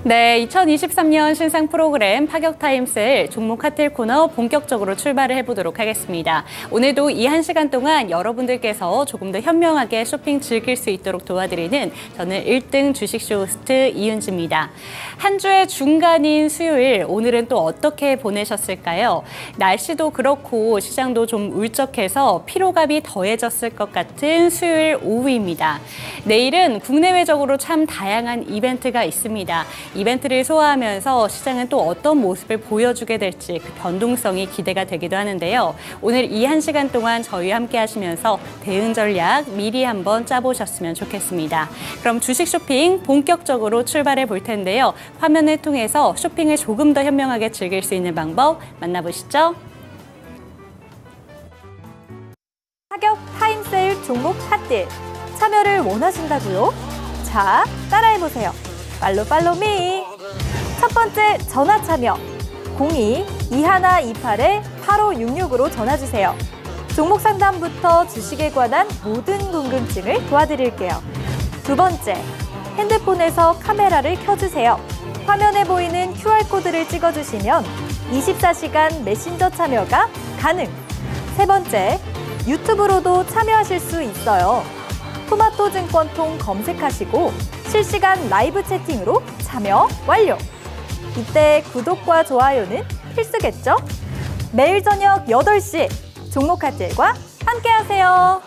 네, 2023년 신상 프로그램 파격타임셀 종목 카텔 코너 본격적으로 출발을 해보도록 하겠습니다. 오늘도 이 1시간 동안 여러분들께서 조금 더 현명하게 쇼핑 즐길 수 있도록 도와드리는 저는 1등 주식쇼 호스트 이윤지입니다. 한 주의 중간인 수요일, 오늘은 또 어떻게 보내셨을까요? 날씨도 그렇고 시장도 좀 울적해서 피로감이 더해졌을 것 같은 수요일 오후입니다. 내일은 국내외적으로 참 다양한 이벤트가 있습니다. 이벤트를 소화하면서 시장은 또 어떤 모습을 보여주게 될지 그 변동성이 기대가 되기도 하는데요. 오늘 이 1시간 동안 저희와 함께 하시면서 대응 전략 미리 한번 짜보셨으면 좋겠습니다. 그럼 주식 쇼핑 본격적으로 출발해 볼 텐데요. 화면을 통해서 쇼핑을 조금 더 현명하게 즐길 수 있는 방법 만나보시죠. 파격 타임세일 종목 핫딜 참여를 원하신다고요? 자, 따라해보세요. 팔로우 미. 첫 번째 전화 참여 02-2128-8566으로 전화주세요. 종목 상담부터 주식에 관한 모든 궁금증을 도와드릴게요. 두 번째, 핸드폰에서 카메라를 켜주세요. 화면에 보이는 QR코드를 찍어주시면 24시간 메신저 참여가 가능. 세 번째, 유튜브로도 참여하실 수 있어요. 토마토증권통 검색하시고 실시간 라이브 채팅으로 참여 완료. 이때 구독과 좋아요는 필수겠죠? 매일 저녁 8시 종목 핫딜과 함께하세요.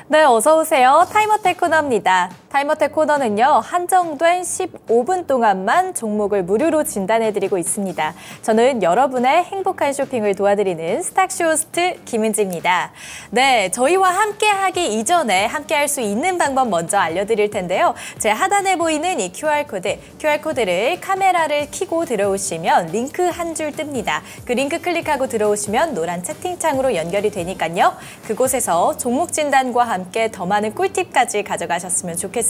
네, 어서 오세요. 타임어택 코너입니다. 타임어택 코너는요, 한정된 15분 동안만 종목을 무료로 진단해드리고 있습니다. 저는 여러분의 행복한 쇼핑을 도와드리는 스탁쇼 호스트 김은지입니다. 네, 저희와 함께하기 이전에 함께할 수 있는 방법 먼저 알려드릴 텐데요. 제 하단에 보이는 이 QR코드를 카메라를 켜고 들어오시면 링크 한 줄 뜹니다. 그 링크 클릭하고 들어오시면 노란 채팅창으로 연결이 되니까요. 그곳에서 종목 진단과 함께 더 많은 꿀팁까지 가져가셨으면 좋겠습니다.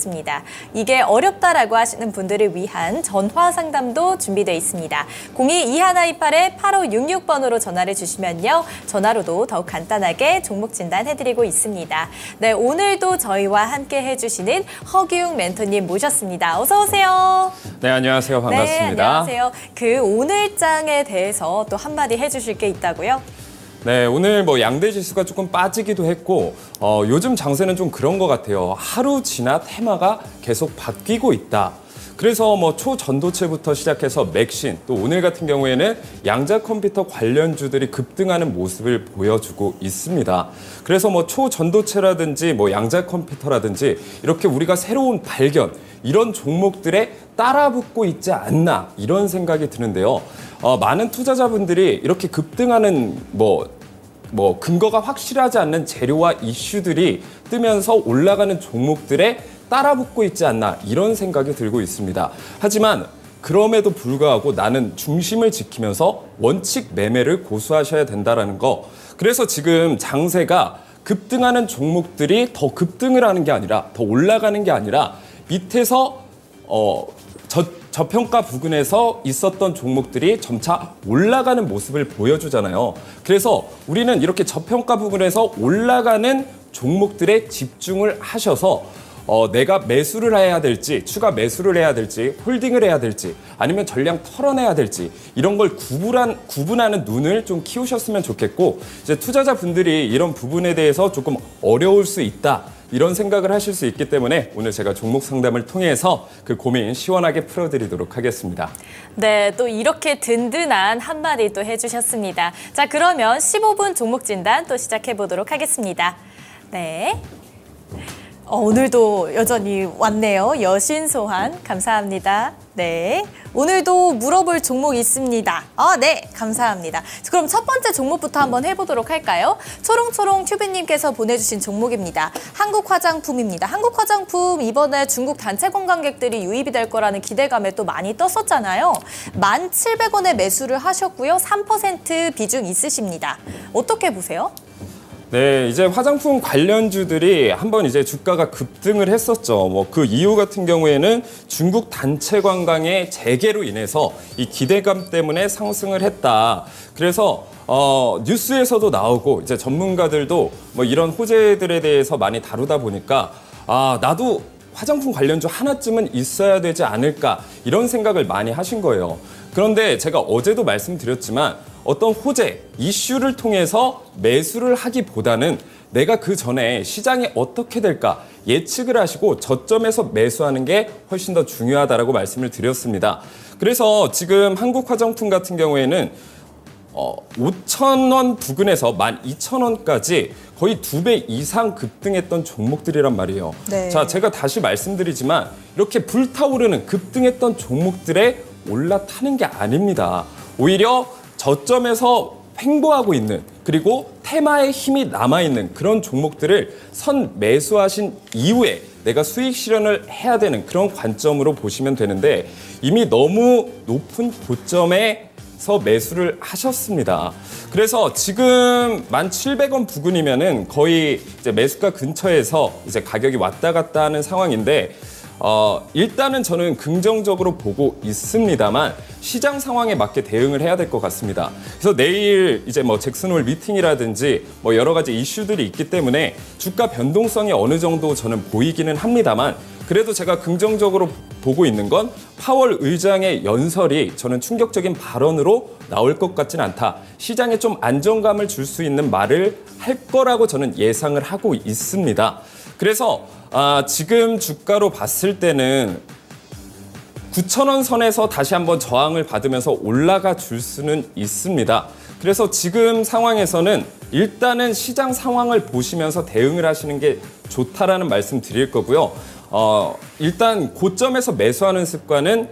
이게 어렵다라고 하시는 분들을 위한 전화 상담도 준비되어 있습니다. 02-2128-8566번으로 전화를 주시면요. 전화로도 더욱 간단하게 종목 진단해드리고 있습니다. 네, 오늘도 저희와 함께 해주시는 허기웅 멘토님 모셨습니다. 어서 오세요. 네, 안녕하세요. 반갑습니다. 네, 안녕하세요. 그 오늘장에 대해서 또 한마디 해주실 게 있다고요? 네, 오늘 양대 지수가 조금 빠지기도 했고 요즘 장세는 좀 그런 것 같아요. 하루 지나 테마가 계속 바뀌고 있다. 그래서 초전도체부터 시작해서 맥신, 또 오늘 같은 경우에는 양자 컴퓨터 관련주들이 급등하는 모습을 보여주고 있습니다. 그래서 초전도체라든지 양자 컴퓨터라든지 이렇게 우리가 새로운 발견, 이런 종목들에 따라붙고 있지 않나 이런 생각이 드는데요. 많은 투자자분들이 이렇게 급등하는 근거가 확실하지 않는 재료와 이슈들이 뜨면서 올라가는 종목들에 따라붙고 있지 않나 이런 생각이 들고 있습니다. 하지만 그럼에도 불구하고 나는 중심을 지키면서 원칙 매매를 고수하셔야 된다는 거. 그래서 지금 장세가 급등하는 종목들이 더 급등을 하는 게 아니라 더 올라가는 게 아니라 밑에서 저평가 부근에서 있었던 종목들이 점차 올라가는 모습을 보여주잖아요. 그래서 우리는 이렇게 저평가 부근에서 올라가는 종목들에 집중을 하셔서 내가 매수를 해야 될지, 추가 매수를 해야 될지, 홀딩을 해야 될지, 아니면 전량 털어내야 될지 이런 걸 구분하는 눈을 좀 키우셨으면 좋겠고, 이제 투자자분들이 이런 부분에 대해서 조금 어려울 수 있다. 이런 생각을 하실 수 있기 때문에 오늘 제가 종목 상담을 통해서 그 고민 시원하게 풀어드리도록 하겠습니다. 네, 또 이렇게 든든한 한마디 또 해주셨습니다. 자, 그러면 15분 종목 진단 또 시작해 보도록 하겠습니다. 네. 오늘도 여전히 왔네요. 여신소환 감사합니다. 네, 오늘도 물어볼 종목 있습니다. 네, 감사합니다. 그럼 첫 번째 종목부터 한번 해보도록 할까요? 초롱초롱 튜브님께서 보내주신 종목입니다. 한국화장품입니다. 한국화장품 이번에 중국 단체 관광객들이 유입이 될 거라는 기대감에 또 많이 떴었잖아요. 1,700원에 매수를 하셨고요. 3% 비중 있으십니다. 어떻게 보세요? 네, 이제 화장품 관련주들이 한번 이제 주가가 급등을 했었죠. 그 이유 같은 경우에는 중국 단체 관광의 재개로 인해서 이 기대감 때문에 상승을 했다. 그래서 뉴스에서도 나오고 이제 전문가들도 이런 호재들에 대해서 많이 다루다 보니까 나도 화장품 관련주 하나쯤은 있어야 되지 않을까 이런 생각을 많이 하신 거예요. 그런데 제가 어제도 말씀드렸지만 어떤 호재, 이슈를 통해서 매수를 하기보다는 내가 그 전에 시장이 어떻게 될까 예측을 하시고 저점에서 매수하는 게 훨씬 더 중요하다라고 말씀을 드렸습니다. 그래서 지금 한국 화장품 같은 경우에는 5,000원 부근에서 12,000원까지 거의 2배 이상 급등했던 종목들이란 말이에요. 네. 자, 제가 다시 말씀드리지만 이렇게 불타오르는 급등했던 종목들에 올라타는 게 아닙니다. 오히려 저점에서 횡보하고 있는 그리고 테마의 힘이 남아있는 그런 종목들을 선 매수하신 이후에 내가 수익 실현을 해야 되는 그런 관점으로 보시면 되는데 이미 너무 높은 고점에서 매수를 하셨습니다. 그래서 지금 1,700원 부근이면은 거의 이제 매수가 근처에서 이제 가격이 왔다 갔다 하는 상황인데 일단은 저는 긍정적으로 보고 있습니다만 시장 상황에 맞게 대응을 해야 될 것 같습니다. 그래서 내일 이제 뭐 잭슨홀 미팅이라든지 뭐 여러 가지 이슈들이 있기 때문에 주가 변동성이 어느 정도 저는 보이기는 합니다만 그래도 제가 긍정적으로 보고 있는 건 파월 의장의 연설이 저는 충격적인 발언으로 나올 것 같지는 않다. 시장에 좀 안정감을 줄 수 있는 말을 할 거라고 저는 예상을 하고 있습니다. 그래서 지금 주가로 봤을 때는 9,000원 선에서 다시 한번 저항을 받으면서 올라가 줄 수는 있습니다. 그래서 지금 상황에서는 일단은 시장 상황을 보시면서 대응을 하시는 게 좋다라는 말씀 드릴 거고요. 일단 고점에서 매수하는 습관은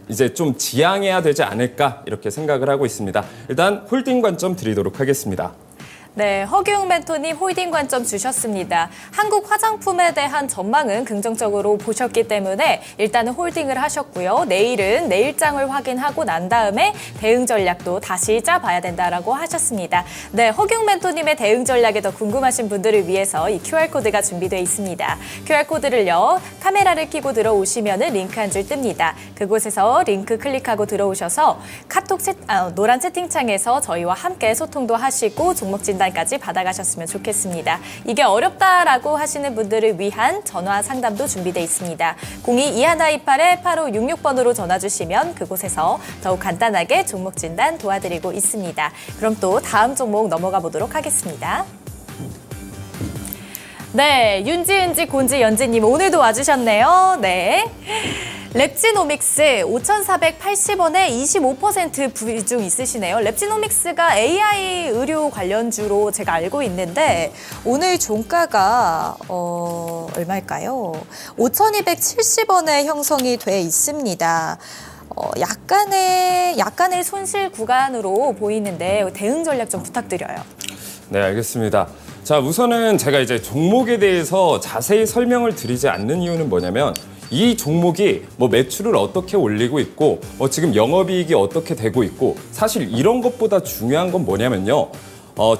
이제 좀 지양해야 되지 않을까 이렇게 생각을 하고 있습니다. 일단 홀딩 관점 드리도록 하겠습니다. 네, 허규웅 멘토님 홀딩 관점 주셨습니다. 한국 화장품에 대한 전망은 긍정적으로 보셨기 때문에 일단은 홀딩을 하셨고요. 내일은 내일장을 확인하고 난 다음에 대응 전략도 다시 짜봐야 된다라고 하셨습니다. 네, 허규웅 멘토님의 대응 전략에 더 궁금하신 분들을 위해서 이 QR코드가 준비되어 있습니다. QR코드를요, 카메라를 켜고 들어오시면 링크 한 줄 뜹니다. 그곳에서 링크 클릭하고 들어오셔서 카톡 노란 채팅창에서 저희와 함께 소통도 하시고 종목 진단까지 받아가셨으면 좋겠습니다. 이게 어렵다라고 하시는 분들을 위한 전화 상담도 준비되어 있습니다. 02-2128-8566번으로 전화 주시면 그곳에서 더욱 간단하게 종목 진단 도와드리고 있습니다. 그럼 또 다음 종목 넘어가 보도록 하겠습니다. 네, 윤지, 곤지, 연지님 오늘도 와주셨네요. 네. 랩지노믹스 5,480원에 25% 비중 있으시네요. 랩지노믹스가 AI 의료 관련주로 제가 알고 있는데 오늘 종가가 얼마일까요? 5,270원에 형성이 돼 있습니다. 약간의 손실 구간으로 보이는데 대응 전략 좀 부탁드려요. 네, 알겠습니다. 자, 우선은 제가 이제 종목에 대해서 자세히 설명을 드리지 않는 이유는 뭐냐면 이 종목이 뭐 매출을 어떻게 올리고 있고 지금 영업이익이 어떻게 되고 있고 사실 이런 것보다 중요한 건 뭐냐면요.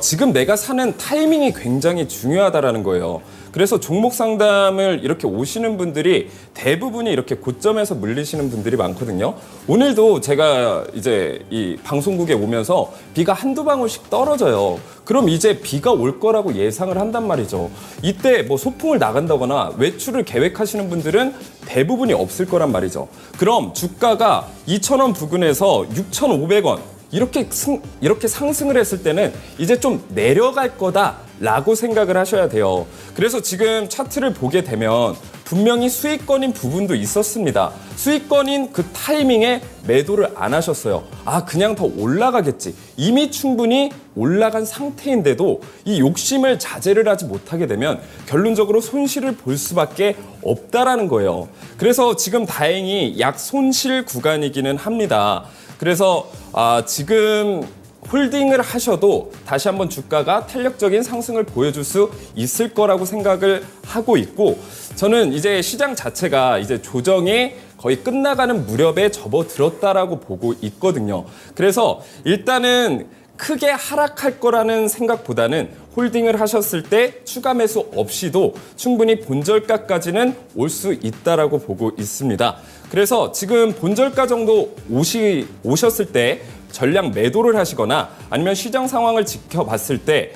지금 내가 사는 타이밍이 굉장히 중요하다라는 거예요. 그래서 종목 상담을 이렇게 오시는 분들이 대부분이 이렇게 고점에서 물리시는 분들이 많거든요. 오늘도 제가 이제 이 방송국에 오면서 비가 한두 방울씩 떨어져요. 그럼 이제 비가 올 거라고 예상을 한단 말이죠. 이때 뭐 소풍을 나간다거나 외출을 계획하시는 분들은 대부분이 없을 거란 말이죠. 그럼 주가가 2,000원 부근에서 6,500원 이렇게 상승을 했을 때는 이제 좀 내려갈 거다라고 생각을 하셔야 돼요. 그래서 지금 차트를 보게 되면 분명히 수익권인 부분도 있었습니다. 수익권인 그 타이밍에 매도를 안 하셨어요. 그냥 더 올라가겠지. 이미 충분히 올라간 상태인데도 이 욕심을 자제를 하지 못하게 되면 결론적으로 손실을 볼 수밖에 없다라는 거예요. 그래서 지금 다행히 약손실 구간이기는 합니다. 그래서 지금 홀딩을 하셔도 다시 한번 주가가 탄력적인 상승을 보여줄 수 있을 거라고 생각을 하고 있고 저는 이제 시장 자체가 이제 조정이 거의 끝나가는 무렵에 접어들었다라고 보고 있거든요. 그래서 일단은 크게 하락할 거라는 생각보다는 홀딩을 하셨을 때 추가 매수 없이도 충분히 본절가까지는 올 수 있다라고 보고 있습니다. 그래서 지금 본절가 정도 오셨을 때 전량 매도를 하시거나 아니면 시장 상황을 지켜봤을 때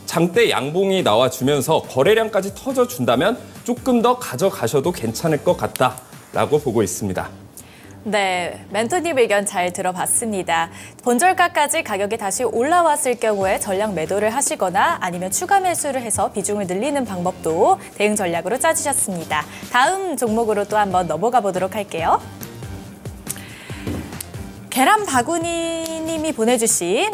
장대 양봉이 나와주면서 거래량까지 터져준다면 조금 더 가져가셔도 괜찮을 것 같다라고 보고 있습니다. 네, 멘토님 의견 잘 들어봤습니다. 본절가까지 가격이 다시 올라왔을 경우에 전량 매도를 하시거나 아니면 추가 매수를 해서 비중을 늘리는 방법도 대응 전략으로 짜주셨습니다. 다음 종목으로 또 한번 넘어가 보도록 할게요. 계란 바구니 님이 보내주신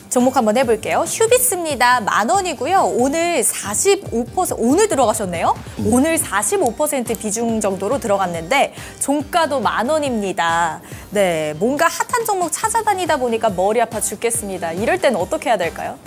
종목 한번 해볼게요. 휴비스입니다. 10,000원이고요. 오늘 45%, 오늘 들어가셨네요. 오늘 45% 비중 정도로 들어갔는데 종가도 10,000원입니다. 네, 뭔가 핫한 종목 찾아다니다 보니까 머리 아파 죽겠습니다. 이럴 때는 어떻게 해야 될까요?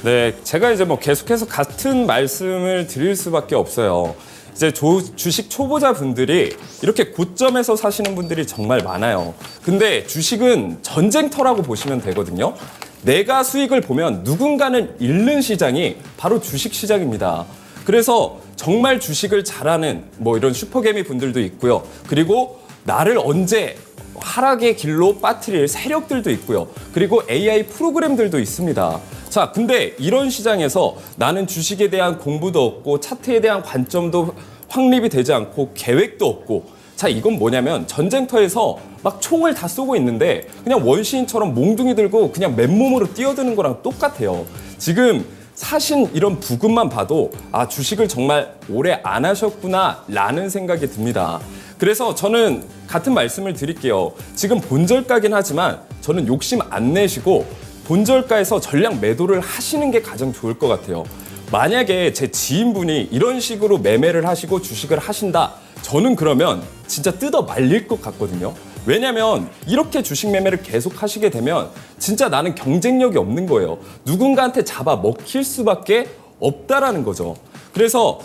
네, 제가 이제 뭐 계속해서 같은 말씀을 드릴 수밖에 없어요. 이제 주식 초보자 분들이 이렇게 고점에서 사시는 분들이 정말 많아요. 근데 주식은 전쟁터라고 보시면 되거든요. 내가 수익을 보면 누군가는 잃는 시장이 바로 주식 시장입니다. 그래서 정말 주식을 잘하는 뭐 이런 슈퍼개미 분들도 있고요. 그리고 나를 언제 하락의 길로 빠뜨릴 세력들도 있고요. 그리고 AI 프로그램들도 있습니다. 자, 근데 이런 시장에서 나는 주식에 대한 공부도 없고 차트에 대한 관점도 확립이 되지 않고 계획도 없고, 자, 이건 뭐냐면 전쟁터에서 막 총을 다 쏘고 있는데 그냥 원시인처럼 몽둥이 들고 그냥 맨몸으로 뛰어드는 거랑 똑같아요. 지금 사신 이런 부금만 봐도 아, 주식을 정말 오래 안 하셨구나 라는 생각이 듭니다. 그래서 저는 같은 말씀을 드릴게요. 지금 본절가긴 하지만 저는 욕심 안 내시고 본절가에서 전량 매도를 하시는 게 가장 좋을 것 같아요. 만약에 제 지인분이 이런 식으로 매매를 하시고 주식을 하신다, 저는 그러면 진짜 뜯어 말릴 것 같거든요. 왜냐면 이렇게 주식 매매를 계속 하시게 되면 진짜 나는 경쟁력이 없는 거예요. 누군가한테 잡아 먹힐 수밖에 없다라는 거죠. 그래서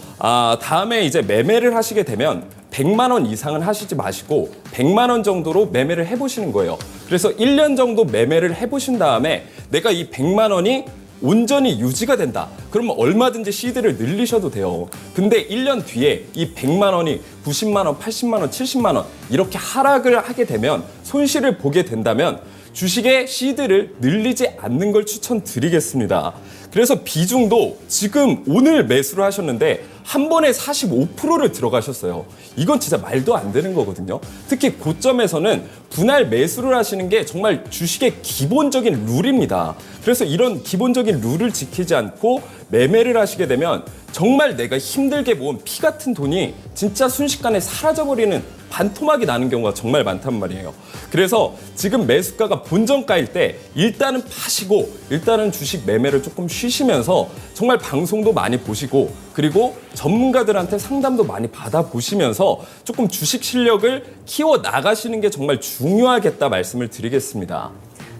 다음에 이제 매매를 하시게 되면 100만 원 이상은 하시지 마시고 100만 원 정도로 매매를 해보시는 거예요. 그래서 1년 정도 매매를 해보신 다음에 내가 이 100만 원이 온전히 유지가 된다. 그러면 얼마든지 시드를 늘리셔도 돼요. 근데 1년 뒤에 이 100만 원이 90만 원, 80만 원, 70만 원 이렇게 하락을 하게 되면 손실을 보게 된다면 주식의 시드를 늘리지 않는 걸 추천드리겠습니다. 그래서 비중도 지금 오늘 매수를 하셨는데 한 번에 45%를 들어가셨어요. 이건 진짜 말도 안 되는 거거든요. 특히 고점에서는 분할 매수를 하시는 게 정말 주식의 기본적인 룰입니다. 그래서 이런 기본적인 룰을 지키지 않고 매매를 하시게 되면 정말 내가 힘들게 모은 피 같은 돈이 진짜 순식간에 사라져버리는 반토막이 나는 경우가 정말 많단 말이에요. 그래서 지금 매수가가 본전가일 때 일단은 파시고 일단은 주식 매매를 조금 쉬시면서 정말 방송도 많이 보시고 그리고 전문가들한테 상담도 많이 받아보시면서 조금 주식 실력을 키워 나가시는 게 정말 중요하겠다 말씀을 드리겠습니다.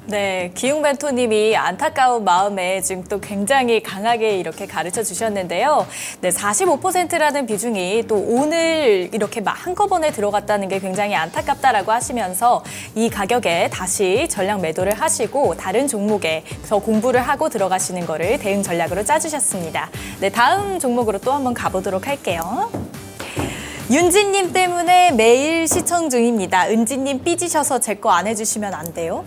네, 기웅멘토님이 안타까운 마음에 지금 또 굉장히 강하게 이렇게 가르쳐 주셨는데요. 네, 45%라는 비중이 또 오늘 이렇게 막 한꺼번에 들어갔다는 게 굉장히 안타깝다라고 하시면서 이 가격에 다시 전량 매도를 하시고 다른 종목에 더 공부를 하고 들어가시는 거를 대응 전략으로 짜주셨습니다. 네, 다음 종목으로 또 한번 가보도록 할게요. 윤지님 때문에 매일 시청 중입니다. 은지님 삐지셔서 제 거 안 해주시면 안 돼요?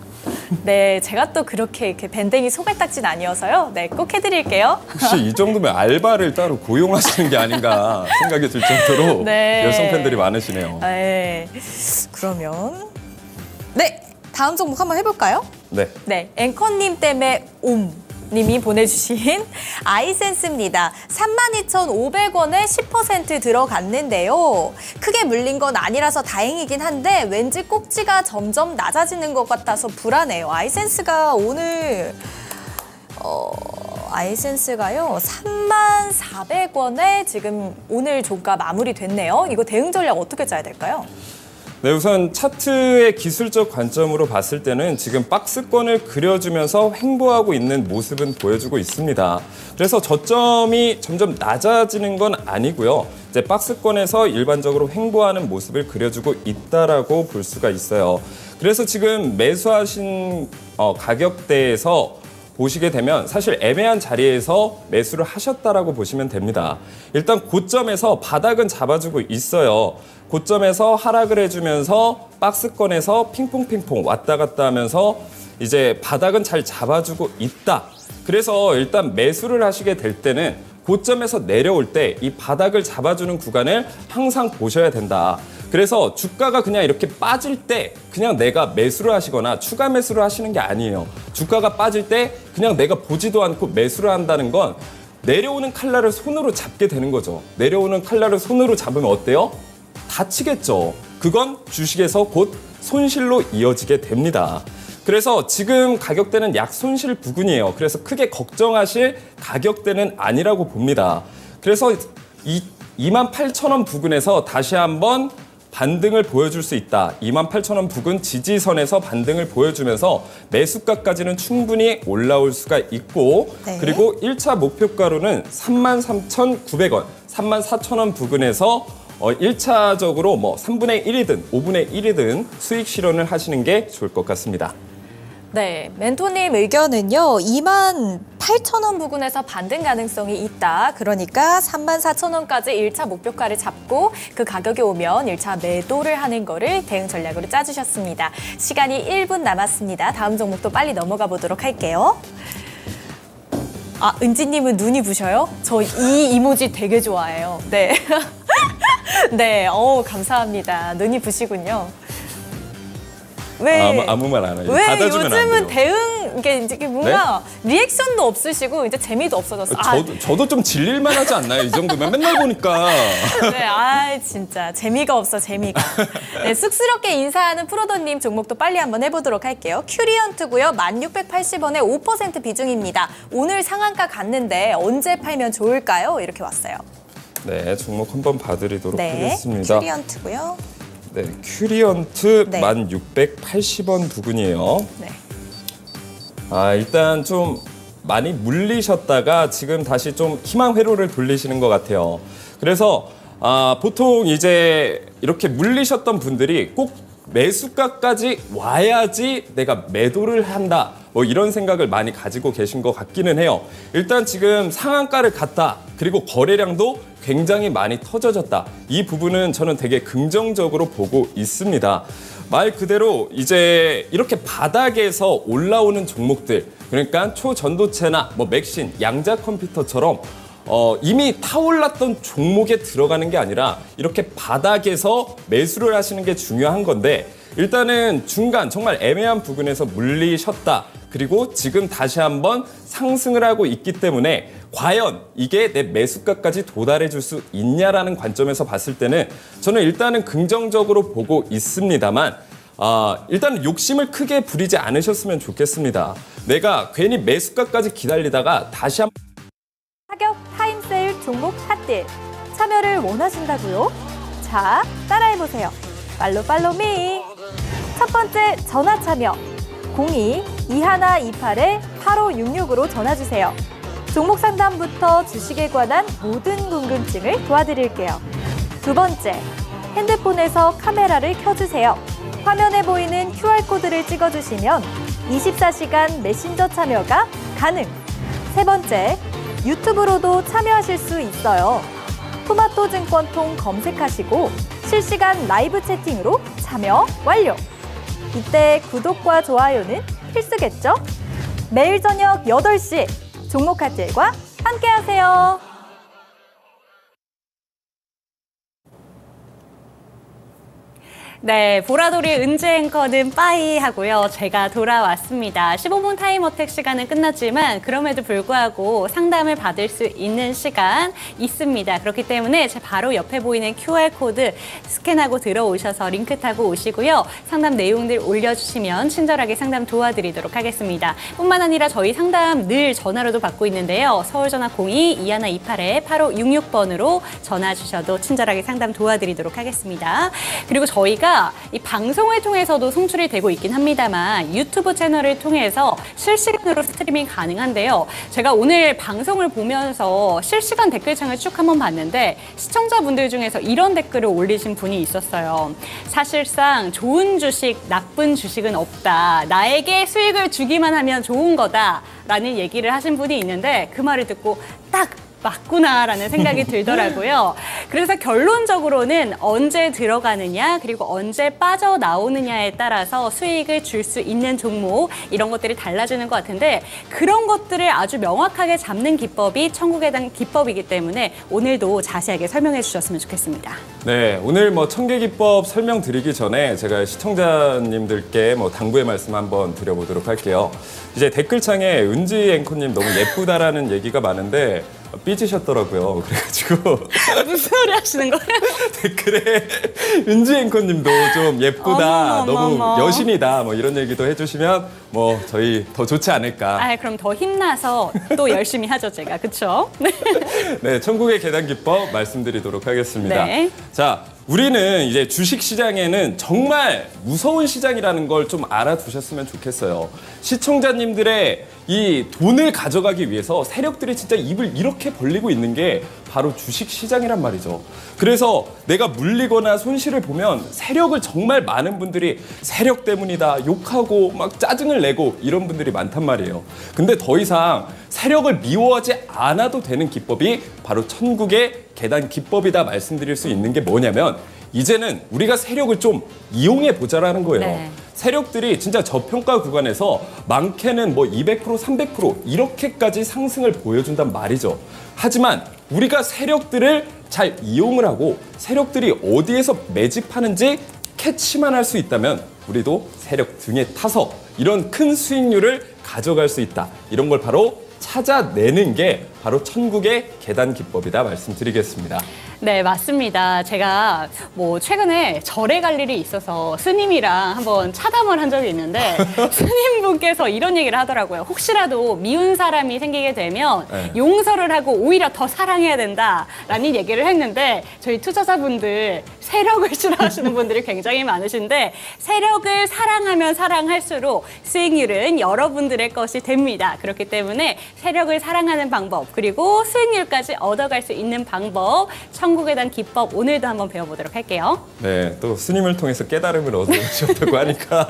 네, 제가 또 그렇게 밴댕이 소갈딱진 아니어서요. 네, 꼭 해드릴게요. 혹시 이 정도면 알바를 따로 고용하시는 게 아닌가 생각이 들 정도로 네. 여성 팬들이 많으시네요. 네, 그러면 다음 종목 한번 해볼까요? 네. 네, 앵커님 때문에 님이 보내주신 아이센스입니다. 32,500원에 10% 들어갔는데요. 크게 물린 건 아니라서 다행이긴 한데 왠지 꼭지가 점점 낮아지는 것 같아서 불안해요. 아이센스가 오늘 아이센스가요 34,400원에 지금 오늘 종가 마무리됐네요. 이거 대응 전략 어떻게 짜야 될까요? 네, 우선 차트의 기술적 관점으로 봤을 때는 지금 박스권을 그려주면서 횡보하고 있는 모습은 보여주고 있습니다. 그래서 저점이 점점 낮아지는 건 아니고요. 이제 박스권에서 일반적으로 횡보하는 모습을 그려주고 있다라고 볼 수가 있어요. 그래서 지금 매수하신 가격대에서 보시게 되면 사실 애매한 자리에서 매수를 하셨다라고 보시면 됩니다. 일단 고점에서 바닥은 잡아주고 있어요. 고점에서 하락을 해주면서 박스권에서 핑퐁핑퐁 왔다 갔다 하면서 이제 바닥은 잘 잡아주고 있다. 그래서 일단 매수를 하시게 될 때는 고점에서 내려올 때 이 바닥을 잡아주는 구간을 항상 보셔야 된다. 그래서 주가가 그냥 이렇게 빠질 때 그냥 내가 매수를 하시거나 추가 매수를 하시는 게 아니에요. 주가가 빠질 때 그냥 내가 보지도 않고 매수를 한다는 건 내려오는 칼날을 손으로 잡게 되는 거죠. 내려오는 칼날을 손으로 잡으면 어때요? 다치겠죠. 그건 주식에서 곧 손실로 이어지게 됩니다. 그래서 지금 가격대는 약 손실 부근이에요. 그래서 크게 걱정하실 가격대는 아니라고 봅니다. 그래서 이 28,000원 부근에서 다시 한번 반등을 보여줄 수 있다. 28,000원 부근 지지선에서 반등을 보여주면서 매수가까지는 충분히 올라올 수가 있고 네. 그리고 1차 목표가로는 33,900원, 34,000원 부근에서 1차적으로 뭐 3분의 1이든 5분의 1이든 수익 실현을 하시는 게 좋을 것 같습니다. 네, 멘토님 의견은요. 28,000원 부근에서 반등 가능성이 있다. 그러니까 34,000원까지 1차 목표가를 잡고 그 가격이 오면 1차 매도를 하는 거를 대응 전략으로 짜주셨습니다. 시간이 1분 남았습니다. 다음 종목도 빨리 넘어가 보도록 할게요. 아, 은지님은 눈이 부셔요? 저 이 이모지 되게 좋아해요. 네. 네, 감사합니다. 눈이 부시군요. 왜? 아무 말 안 해요. 왜 받아주면 안 요즘은 돼요. 대응 이게 뭔가 리액션도 없으시고 이제 재미도 없어졌어. 저도 좀 질릴만 하지 않나요? 이 정도면 맨날 보니까. 네, 진짜 재미가 없어 재미가. 네, 쑥스럽게 인사하는 프로더님 종목도 빨리 한번 해보도록 할게요. 큐리언트고요, 1,680원에 5% 비중입니다. 오늘 상한가 갔는데 언제 팔면 좋을까요? 이렇게 왔어요. 네, 종목 한번 봐드리도록 네, 하겠습니다. 큐리언트고요. 네, 큐리언트 네. 1,680원 부근이에요. 네. 일단 좀 많이 물리셨다가 지금 다시 좀 희망 회로를 돌리시는 것 같아요. 그래서 보통 이제 이렇게 물리셨던 분들이 꼭 매수가까지 와야지 내가 매도를 한다. 뭐 이런 생각을 많이 가지고 계신 것 같기는 해요. 일단 지금 상한가를 갔다. 그리고 거래량도 굉장히 많이 터져졌다. 이 부분은 저는 되게 긍정적으로 보고 있습니다. 말 그대로 이제 이렇게 바닥에서 올라오는 종목들, 그러니까 초전도체나 뭐 맥신, 양자 컴퓨터처럼 이미 타올랐던 종목에 들어가는 게 아니라 이렇게 바닥에서 매수를 하시는 게 중요한 건데 일단은 중간 정말 애매한 부분에서 물리셨다. 그리고 지금 다시 한번 상승을 하고 있기 때문에 과연 이게 내 매수가까지 도달해 줄 수 있냐라는 관점에서 봤을 때는 저는 일단은 긍정적으로 보고 있습니다만 일단은 욕심을 크게 부리지 않으셨으면 좋겠습니다. 내가 괜히 매수가까지 기다리다가 다시 한번 가격 타임세일 종목 핫딜 참여를 원하신다고요? 자, 따라해보세요. 팔로미. 첫 번째 전화 참여 02-2128-8566으로 전화주세요. 종목 상담부터 주식에 관한 모든 궁금증을 도와드릴게요. 두 번째, 핸드폰에서 카메라를 켜주세요. 화면에 보이는 QR코드를 찍어주시면 24시간 메신저 참여가 가능. 세 번째, 유튜브로도 참여하실 수 있어요. 토마토 증권통 검색하시고 실시간 라이브 채팅으로 참여 완료. 이때 구독과 좋아요는 필수겠죠? 매일 저녁 8시 종목 핫딜과 함께하세요. 네, 보라돌이 은지 앵커는 빠이 하고요. 제가 돌아왔습니다. 15분 타임어택 시간은 끝났지만 그럼에도 불구하고 상담을 받을 수 있는 시간 있습니다. 그렇기 때문에 제 바로 옆에 보이는 QR코드 스캔하고 들어오셔서 링크 타고 오시고요. 상담 내용들 올려주시면 친절하게 상담 도와드리도록 하겠습니다. 뿐만 아니라 저희 상담 늘 전화로도 받고 있는데요. 서울전화 02-2128-8566번으로 전화 주셔도 친절하게 상담 도와드리도록 하겠습니다. 그리고 저희가 이 방송을 통해서도 송출이 되고 있긴 합니다만 유튜브 채널을 통해서 실시간으로 스트리밍 가능한데요. 제가 오늘 방송을 보면서 실시간 댓글창을 쭉 한번 봤는데 시청자분들 중에서 이런 댓글을 올리신 분이 있었어요. 사실상 좋은 주식, 나쁜 주식은 없다. 나에게 수익을 주기만 하면 좋은 거다. 라는 얘기를 하신 분이 있는데 그 말을 듣고 딱 맞구나라는 생각이 들더라고요. 그래서 결론적으로는 언제 들어가느냐 그리고 언제 빠져나오느냐에 따라서 수익을 줄 수 있는 종목 이런 것들이 달라지는 것 같은데 그런 것들을 아주 명확하게 잡는 기법이 천국의 단 기법이기 때문에 오늘도 자세하게 설명해 주셨으면 좋겠습니다. 네, 오늘 뭐 천계기법 설명드리기 전에 제가 시청자님들께 뭐 당부의 말씀 한번 드려보도록 할게요. 이제 댓글창에 은지 앵커님 너무 예쁘다라는 얘기가 많은데 삐지셨더라고요. 그래가지고 무슨 소리 하시는 거예요? 댓글에 은지 앵커님도 좀 예쁘다, 어머, 너무 어머. 여신이다 뭐 이런 얘기도 해주시면 뭐 저희 더 좋지 않을까. 아, 그럼 더 힘나서 또 열심히 하죠, 제가. 그렇죠? 네. 네, 천국의 계단 기법 말씀드리도록 하겠습니다. 네. 자, 우리는 이제 주식 시장에는 정말 무서운 시장이라는 걸 좀 알아두셨으면 좋겠어요. 시청자님들의 이 돈을 가져가기 위해서 세력들이 진짜 입을 이렇게 벌리고 있는 게 바로 주식 시장이란 말이죠. 그래서 내가 물리거나 손실을 보면 세력을 정말 많은 분들이 세력 때문이다 욕하고 막 짜증을 내고 이런 분들이 많단 말이에요. 근데 더 이상 세력을 미워하지 않아도 되는 기법이 바로 천국의 계단 기법이다 말씀드릴 수 있는 게 뭐냐면 이제는 우리가 세력을 좀 이용해 보자라는 거예요. 네. 세력들이 진짜 저평가 구간에서 많게는 뭐 200%, 300% 이렇게까지 상승을 보여준단 말이죠. 하지만 우리가 세력들을 잘 이용을 하고 세력들이 어디에서 매집하는지 캐치만 할 수 있다면 우리도 세력 등에 타서 이런 큰 수익률을 가져갈 수 있다. 이런 걸 바로 찾아내는 게 바로 천국의 계단 기법이다 말씀드리겠습니다. 네, 맞습니다. 제가 뭐 최근에 절에 갈 일이 있어서 스님이랑 한번 차담을 한 적이 있는데 스님분께서 이런 얘기를 하더라고요. 혹시라도 미운 사람이 생기게 되면 네. 용서를 하고 오히려 더 사랑해야 된다라는 얘기를 했는데 저희 투자자분들 세력을 싫어하시는 분들이 굉장히 많으신데 세력을 사랑하면 사랑할수록 수익률은 여러분들의 것이 됩니다. 그렇기 때문에 세력을 사랑하는 방법 그리고 수익률까지 얻어갈 수 있는 방법 천국에 대한 기법 오늘도 한번 배워보도록 할게요. 네, 또 스님을 통해서 깨달음을 얻으셨다고 하니까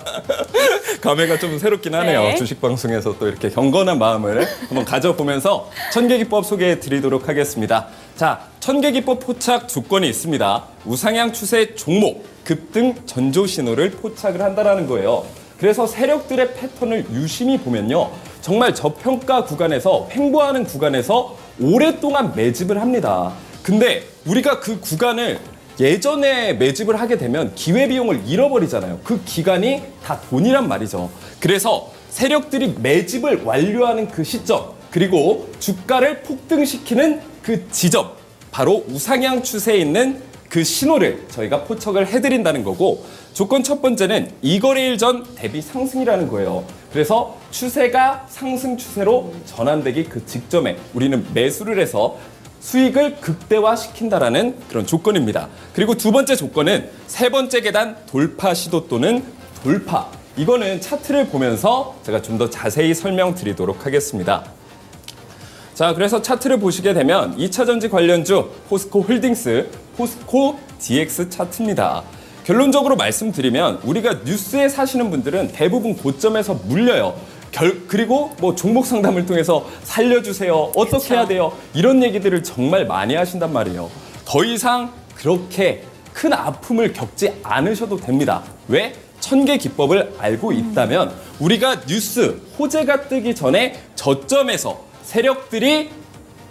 감회가 좀 새롭긴 하네요. 네. 주식 방송에서 또 이렇게 경건한 마음을 한번 가져보면서 천계기법 소개해 드리도록 하겠습니다. 자, 천계기법 포착 조건이 있습니다. 우상향 추세 종목, 급등 전조 신호를 포착을 한다는 거예요. 그래서 세력들의 패턴을 유심히 보면요. 정말 저평가 구간에서 횡보하는 구간에서 오랫동안 매집을 합니다. 근데 우리가 그 구간을 예전에 매집을 하게 되면 기회비용을 잃어버리잖아요. 그 기간이 다 돈이란 말이죠. 그래서 세력들이 매집을 완료하는 그 시점 그리고 주가를 폭등시키는 그 지점 바로 우상향 추세에 있는 그 신호를 저희가 포착을 해드린다는 거고 조건 첫 번째는 이거래일 전 대비 상승이라는 거예요. 그래서 추세가 상승 추세로 전환되기 그 직전에 우리는 매수를 해서 수익을 극대화시킨다라는 그런 조건입니다. 그리고 두 번째 조건은 세 번째 계단 돌파 시도 또는 돌파. 이거는 차트를 보면서 제가 좀 더 자세히 설명드리도록 하겠습니다. 자, 그래서 차트를 보시게 되면 2차전지 관련주 포스코 홀딩스, 포스코 DX 차트입니다. 결론적으로 말씀드리면 우리가 뉴스에 사시는 분들은 대부분 고점에서 물려요. 그리고 뭐 종목 상담을 통해서 살려주세요. 어떻게 그쵸. 해야 돼요? 이런 얘기들을 정말 많이 하신단 말이에요. 더 이상 그렇게 큰 아픔을 겪지 않으셔도 됩니다. 왜? 천계 기법을 알고 있다면 우리가 뉴스, 호재가 뜨기 전에 저점에서 세력들이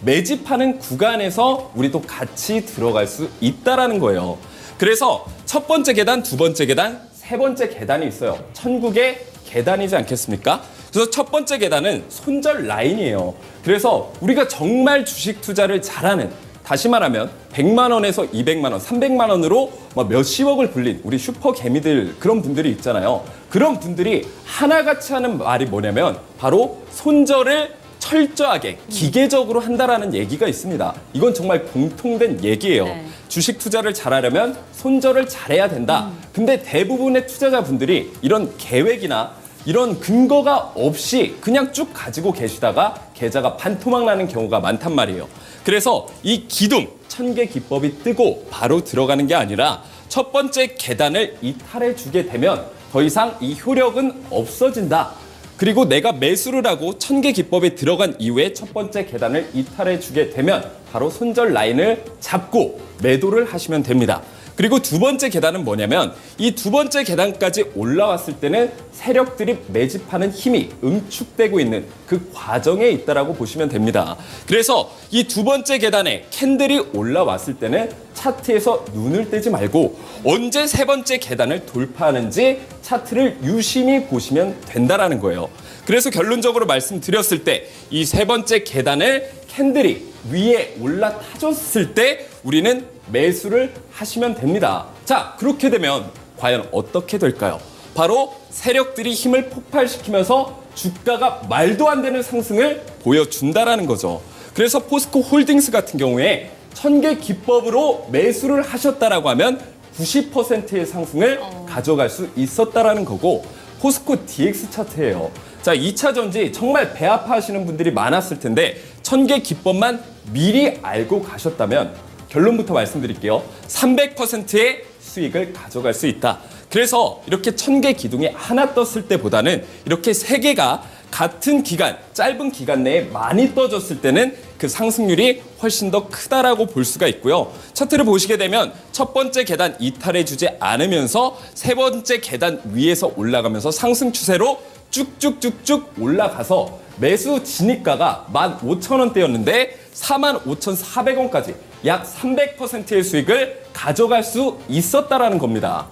매집하는 구간에서 우리도 같이 들어갈 수 있다라는 거예요. 그래서 첫 번째 계단, 두 번째 계단, 세 번째 계단이 있어요. 천국의 계단이지 않겠습니까? 그래서 첫 번째 계단은 손절 라인이에요. 그래서 우리가 정말 주식 투자를 잘하는 다시 말하면 100만 원에서 200만 원, 300만 원으로 몇십억을 불린 우리 슈퍼 개미들 그런 분들이 있잖아요. 그런 분들이 하나같이 하는 말이 뭐냐면 바로 손절을 철저하게 기계적으로 한다라는 얘기가 있습니다. 이건 정말 공통된 얘기예요. 네. 주식 투자를 잘하려면 손절을 잘해야 된다. 근데 대부분의 투자자분들이 이런 계획이나 이런 근거가 없이 그냥 쭉 가지고 계시다가 계좌가 반토막 나는 경우가 많단 말이에요. 그래서 이 기둥, 천개 기법이 뜨고 바로 들어가는 게 아니라 첫 번째 계단을 이탈해 주게 되면 더 이상 이 효력은 없어진다. 그리고 내가 매수를 하고 1000개 기법에 들어간 이후에 첫 번째 계단을 이탈해 주게 되면 바로 손절 라인을 잡고 매도를 하시면 됩니다. 그리고 두 번째 계단은 뭐냐면 이 두 번째 계단까지 올라왔을 때는 세력들이 매집하는 힘이 응축되고 있는 그 과정에 있다라고 보시면 됩니다. 그래서 이 두 번째 계단에 캔들이 올라왔을 때는 차트에서 눈을 떼지 말고 언제 세 번째 계단을 돌파하는지 차트를 유심히 보시면 된다라는 거예요. 그래서 결론적으로 말씀드렸을 때 이 세 번째 계단을 캔들이 위에 올라타줬을 때 우리는 매수를 하시면 됩니다. 자, 그렇게 되면 과연 어떻게 될까요? 바로 세력들이 힘을 폭발시키면서 주가가 말도 안 되는 상승을 보여준다라는 거죠. 그래서 포스코 홀딩스 같은 경우에 1000개 기법으로 매수를 하셨다라고 하면 90%의 상승을 가져갈 수 있었다라는 거고, 포스코 DX 차트예요. 자, 2차 전지 정말 배 아파하시는 분들이 많았을 텐데 1000개 기법만 미리 알고 가셨다면 결론부터 말씀드릴게요. 300%의 수익을 가져갈 수 있다. 그래서 이렇게 1000개 기둥이 하나 떴을 때보다는 이렇게 3개가 같은 기간, 짧은 기간 내에 많이 떠졌을 때는 그 상승률이 훨씬 더 크다라고 볼 수가 있고요. 차트를 보시게 되면 첫 번째 계단 이탈해주지 않으면서 세 번째 계단 위에서 올라가면서 상승 추세로 쭉쭉쭉쭉 올라가서 매수 진입가가 15,000원대였는데 45,400원까지 약 300%의 수익을 가져갈 수 있었다라는 겁니다.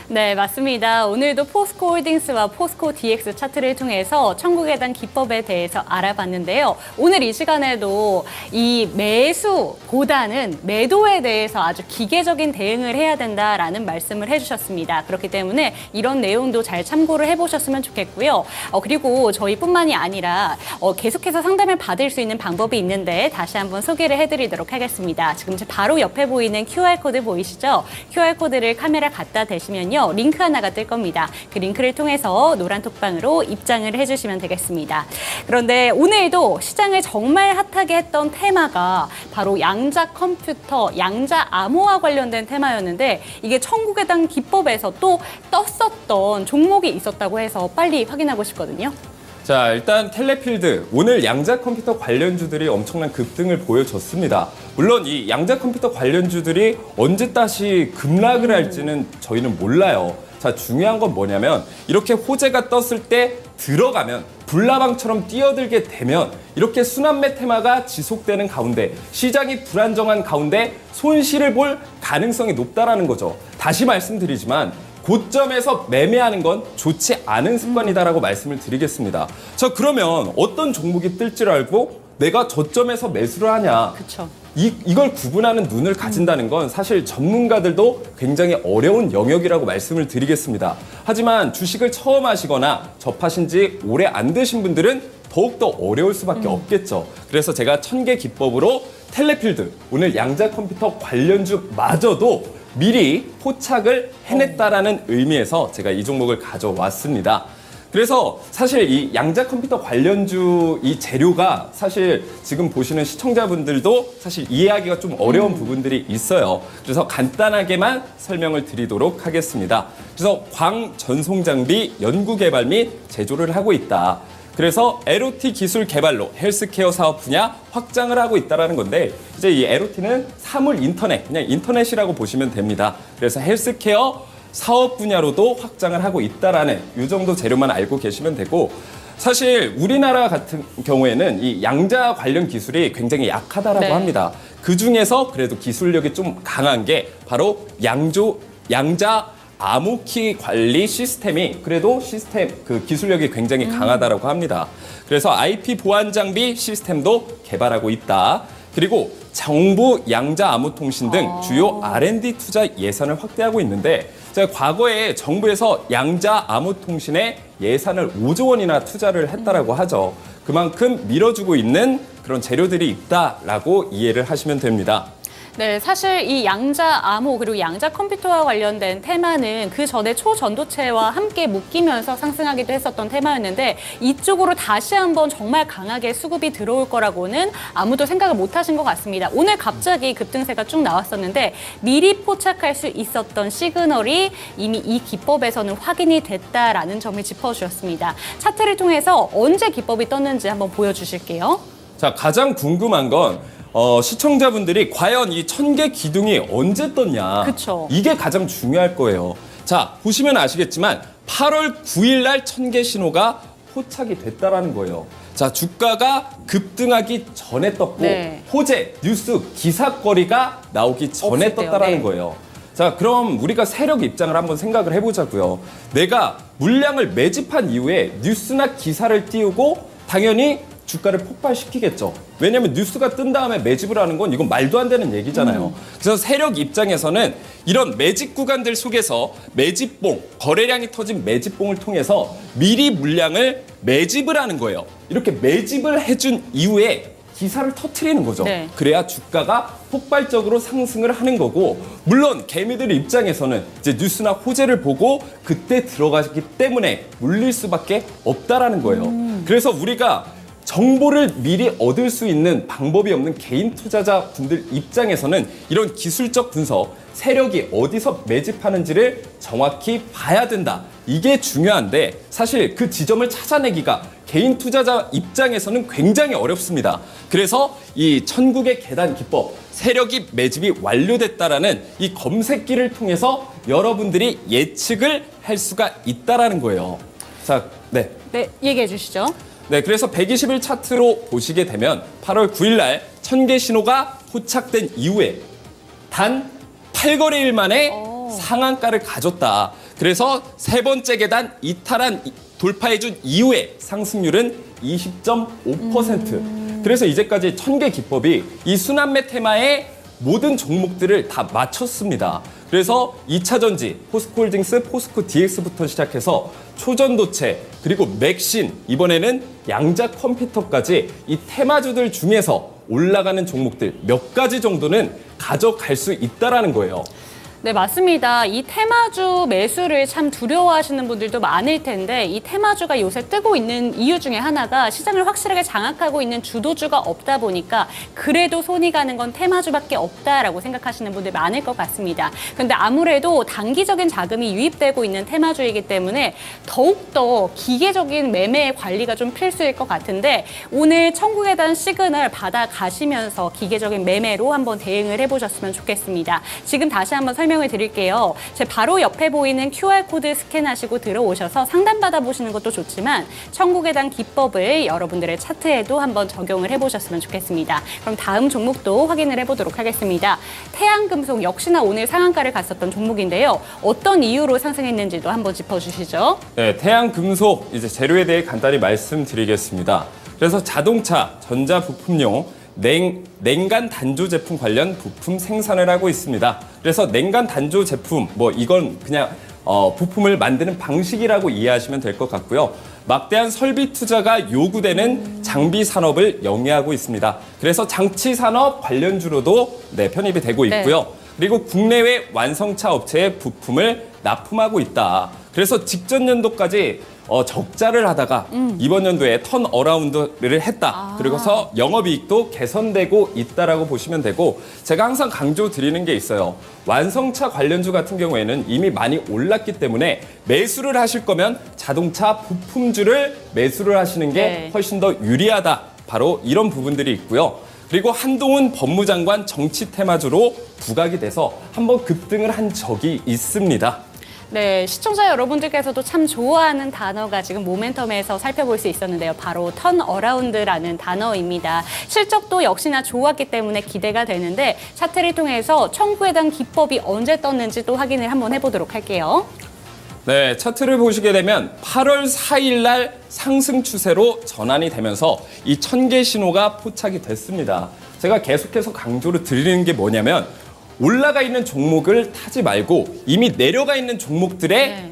네, 맞습니다. 오늘도 포스코 홀딩스와 포스코 DX 차트를 통해서 천국계단 기법에 대해서 알아봤는데요. 오늘 이 시간에도 이 매수보다는 매도에 대해서 아주 기계적인 대응을 해야 된다라는 말씀을 해주셨습니다. 그렇기 때문에 이런 내용도 잘 참고를 해보셨으면 좋겠고요. 그리고 저희뿐만이 아니라 계속해서 상담을 받을 수 있는 방법이 있는데 다시 한번 소개를 해드리도록 하겠습니다. 지금 바로 옆에 보이는 QR코드 보이시죠? QR코드를 카메라 갖다 대시면요. 링크 하나가 뜰 겁니다. 그 링크를 통해서 노란 톡방으로 입장을 해주시면 되겠습니다. 그런데 오늘도 시장을 정말 핫하게 했던 테마가 바로 양자 컴퓨터, 양자 암호와 관련된 테마였는데 이게 천국계단 기법에서 또 떴었던 종목이 있었다고 해서 빨리 확인하고 싶거든요. 자, 일단 텔레필드, 오늘 양자 컴퓨터 관련주들이 엄청난 급등을 보여줬습니다. 물론 이 양자 컴퓨터 관련주들이 언제 다시 급락을 할지는 저희는 몰라요. 자, 중요한 건 뭐냐면 이렇게 호재가 떴을 때 들어가면 불나방처럼 뛰어들게 되면 이렇게 순환매 테마가 지속되는 가운데 시장이 불안정한 가운데 손실을 볼 가능성이 높다라는 거죠. 다시 말씀드리지만 고점에서 매매하는 건 좋지 않은 습관이다라고 말씀을 드리겠습니다. 자, 그러면 어떤 종목이 뜰 줄 알고 내가 저점에서 매수를 하냐? 그렇죠. 이걸 구분하는 눈을 가진다는 건 사실 전문가들도 굉장히 어려운 영역이라고 말씀을 드리겠습니다. 하지만 주식을 처음 하시거나 접하신 지 오래 안 되신 분들은 더욱더 어려울 수밖에 없겠죠. 그래서 제가 1000개 기법으로 텔레필드, 오늘 양자 컴퓨터 관련주마저도 미리 포착을 해냈다라는 의미에서 제가 이 종목을 가져왔습니다. 그래서 사실 이 양자 컴퓨터 관련주 이 재료가 사실 지금 보시는 시청자분들도 사실 이해하기가 좀 어려운 부분들이 있어요. 그래서 간단하게만 설명을 드리도록 하겠습니다. 그래서 광전송 장비 연구 개발 및 제조를 하고 있다. 그래서 LOT 기술 개발로 헬스케어 사업 분야 확장을 하고 있다는 건데 이제 이 LOT는 사물 인터넷, 그냥 인터넷이라고 보시면 됩니다. 그래서 헬스케어 사업 분야로도 확장을 하고 있다라는 이 정도 재료만 알고 계시면 되고, 사실 우리나라 같은 경우에는 이 양자 관련 기술이 굉장히 약하다라고 합니다. 그 중에서 그래도 기술력이 좀 강한 게 바로 양자 암호키 관리 시스템이 그래도 그 기술력이 굉장히 강하다라고 합니다. 그래서 IP 보안 장비 시스템도 개발하고 있다. 그리고 정부 양자 암호 통신 등 주요 R&D 투자 예산을 확대하고 있는데 제가 과거에 정부에서 양자 암호 통신에 예산을 5조 원이나 투자를 했다라고 하죠. 그만큼 밀어주고 있는 그런 재료들이 있다라고 이해를 하시면 됩니다. 네, 사실 이 양자 암호 그리고 양자 컴퓨터와 관련된 테마는 그 전에 초전도체와 함께 묶이면서 상승하기도 했었던 테마였는데 이쪽으로 다시 한번 정말 강하게 수급이 들어올 거라고는 아무도 생각을 못 하신 것 같습니다. 오늘 갑자기 급등세가 쭉 나왔었는데 미리 포착할 수 있었던 시그널이 이미 이 기법에서는 확인이 됐다라는 점을 짚어주셨습니다. 차트를 통해서 언제 기법이 떴는지 한번 보여주실게요. 자, 가장 궁금한 건 시청자분들이 과연 이 1000개 기둥이 언제 떴냐. 그쵸. 이게 가장 중요할 거예요. 자, 보시면 아시겠지만 8월 9일 날 1000개 신호가 포착이 됐다라는 거예요. 자, 주가가 급등하기 전에 떴고 네. 호재, 뉴스, 기사거리가 나오기 전에 없을 때요. 떴다라는 네. 거예요. 자, 그럼 우리가 세력 입장을 한번 생각을 해보자고요. 내가 물량을 매집한 이후에 뉴스나 기사를 띄우고 당연히 주가를 폭발시키겠죠. 왜냐하면 뉴스가 뜬 다음에 매집을 하는 건 이건 말도 안 되는 얘기잖아요. 그래서 세력 입장에서는 이런 매집 구간들 속에서 매집봉, 거래량이 터진 매집봉을 통해서 미리 물량을 매집을 하는 거예요. 이렇게 매집을 해준 이후에 기사를 터트리는 거죠. 네. 그래야 주가가 폭발적으로 상승을 하는 거고, 물론 개미들 입장에서는 이제 뉴스나 호재를 보고 그때 들어가기 때문에 물릴 수밖에 없다라는 거예요. 그래서 우리가 정보를 미리 얻을 수 있는 방법이 없는 개인 투자자분들 입장에서는 이런 기술적 분석, 세력이 어디서 매집하는지를 정확히 봐야 된다. 이게 중요한데 사실 그 지점을 찾아내기가 개인 투자자 입장에서는 굉장히 어렵습니다. 그래서 이 천국의 계단 기법, 세력이 매집이 완료됐다라는 이 검색기를 통해서 여러분들이 예측을 할 수가 있다라는 거예요. 자, 네. 네, 얘기해 주시죠. 네, 그래서 120일 차트로 보시게 되면 8월 9일 날 1000개 신호가 포착된 이후에 단 8거래일 만에 상한가를 가졌다. 그래서 세 번째 계단 이탈한 돌파해준 이후에 상승률은 20.5%. 그래서 이제까지 1000개 기법이 이 순환매 테마의 모든 종목들을 다 맞췄습니다. 그래서 2차전지, 포스코홀딩스, 포스코 DX부터 시작해서 초전도체, 그리고 맥신, 이번에는 양자 컴퓨터까지 이 테마주들 중에서 올라가는 종목들 몇 가지 정도는 가져갈 수 있다라는 거예요. 네, 맞습니다. 이 테마주 매수를 참 두려워하시는 분들도 많을 텐데 이 테마주가 요새 뜨고 있는 이유 중에 하나가 시장을 확실하게 장악하고 있는 주도주가 없다 보니까 그래도 손이 가는 건 테마주밖에 없다라고 생각하시는 분들 많을 것 같습니다. 그런데 아무래도 단기적인 자금이 유입되고 있는 테마주이기 때문에 더욱더 기계적인 매매 관리가 좀 필수일 것 같은데 오늘 천국에 대한 시그널 받아가시면서 기계적인 매매로 한번 대응을 해보셨으면 좋겠습니다. 지금 다시 한번 설명을 드릴게요. 제 바로 옆에 보이는 QR코드 스캔하시고 들어오셔서 상담받아 보시는 것도 좋지만 천국에 대한 기법을 여러분들의 차트에도 한번 적용을 해보셨으면 좋겠습니다. 그럼 다음 종목도 확인을 해보도록 하겠습니다. 태양금속 역시나 오늘 상한가를 갔었던 종목인데요. 어떤 이유로 상승했는지도 한번 짚어주시죠. 네, 태양금속 이제 재료에 대해 간단히 말씀드리겠습니다. 그래서 자동차, 전자부품용 냉간 단조 제품 관련 부품 생산을 하고 있습니다. 그래서 냉간 단조 제품, 이건 그냥 부품을 만드는 방식이라고 이해하시면 될 것 같고요. 막대한 설비 투자가 요구되는 장비 산업을 영위하고 있습니다. 그래서 장치 산업 관련주로도 편입이 되고 있고요. 네. 그리고 국내외 완성차 업체의 부품을 납품하고 있다. 그래서 직전 연도까지 적자를 하다가 이번 연도에 턴어라운드를 했다. 그리고서 영업이익도 개선되고 있다라고 보시면 되고, 제가 항상 강조드리는 게 있어요. 완성차 관련주 같은 경우에는 이미 많이 올랐기 때문에 매수를 하실 거면 자동차 부품주를 매수를 하시는 게 네. 훨씬 더 유리하다. 바로 이런 부분들이 있고요. 그리고 한동훈 법무장관 정치 테마주로 부각이 돼서 한번 급등을 한 적이 있습니다. 네, 시청자 여러분들께서도 참 좋아하는 단어가 지금 모멘텀에서 살펴볼 수 있었는데요. 바로 턴어라운드라는 단어입니다. 실적도 역시나 좋았기 때문에 기대가 되는데 차트를 통해서 청구에 대한 기법이 언제 떴는지 또 확인을 한번 해보도록 할게요. 네, 차트를 보시게 되면 8월 4일 날 상승 추세로 전환이 되면서 이 1000개 신호가 포착이 됐습니다. 제가 계속해서 강조를 드리는 게 뭐냐면 올라가 있는 종목을 타지 말고 이미 내려가 있는 종목들의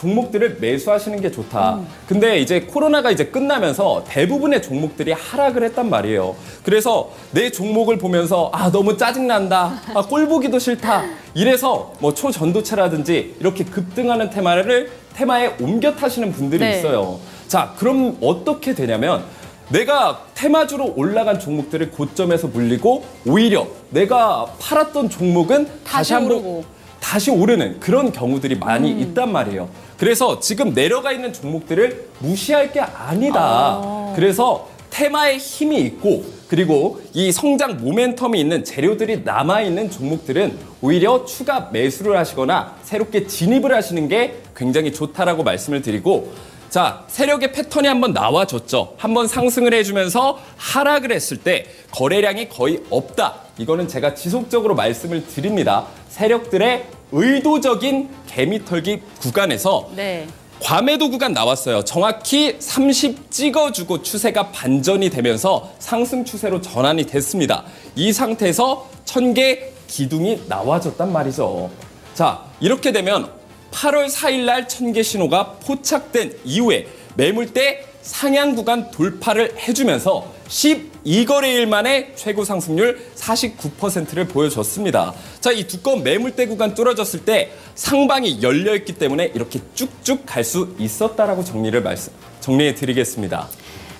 종목들을 매수하시는 게 좋다. 근데 이제 코로나가 이제 끝나면서 대부분의 종목들이 하락을 했단 말이에요. 그래서 내 종목을 보면서 너무 짜증난다. 꼴보기도 싫다. 이래서 뭐 초전도체라든지 이렇게 급등하는 테마에 옮겨 타시는 분들이 네. 있어요. 자, 그럼 어떻게 되냐면 내가 테마주로 올라간 종목들을 고점에서 물리고 오히려 내가 팔았던 종목은 다시 한번 오르고. 다시 오르는 그런 경우들이 많이 있단 말이에요. 그래서 지금 내려가 있는 종목들을 무시할 게 아니다. 그래서 테마에 힘이 있고 그리고 이 성장 모멘텀이 있는 재료들이 남아있는 종목들은 오히려 추가 매수를 하시거나 새롭게 진입을 하시는 게 굉장히 좋다라고 말씀을 드리고, 자, 세력의 패턴이 한번 나와줬죠. 한번 상승을 해주면서 하락을 했을 때 거래량이 거의 없다. 이거는 제가 지속적으로 말씀을 드립니다. 세력들의 의도적인 개미털기 구간에서 네. 과매도 구간 나왔어요. 정확히 30 찍어주고 추세가 반전이 되면서 상승 추세로 전환이 됐습니다. 이 상태에서 1000개 기둥이 나와줬단 말이죠. 자, 이렇게 되면 8월 4일 날 1000개 신호가 포착된 이후에 매물대 상향 구간 돌파를 해주면서 12거래일 만에 최고 상승률 49%를 보여줬습니다. 자, 이 두꺼운 매물대 구간 뚫어졌을 때 상방이 열려있기 때문에 이렇게 쭉쭉 갈 수 있었다라고 정리해 드리겠습니다.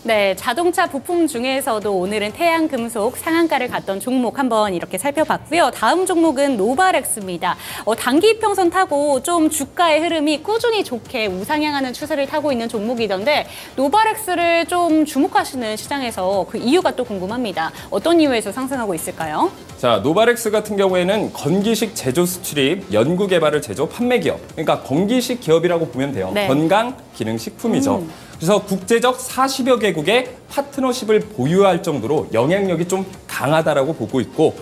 네, 자동차 부품 중에서도 오늘은 태양금속 상한가를 갔던 종목 한번 이렇게 살펴봤고요. 다음 종목은 노바렉스입니다. 단기 이평선 타고 좀 주가의 흐름이 꾸준히 좋게 우상향하는 추세를 타고 있는 종목이던데 노바렉스를 좀 주목하시는 시장에서 그 이유가 또 궁금합니다. 어떤 이유에서 상승하고 있을까요? 자, 노바렉스 같은 경우에는 건기식 제조 수출입, 연구 개발을 제조 판매 기업. 그러니까 건기식 기업이라고 보면 돼요. 네. 건강 기능 식품이죠. 그래서 국제적 40여 개국의 파트너십을 보유할 정도로 영향력이 좀 강하다라고 보고 있고,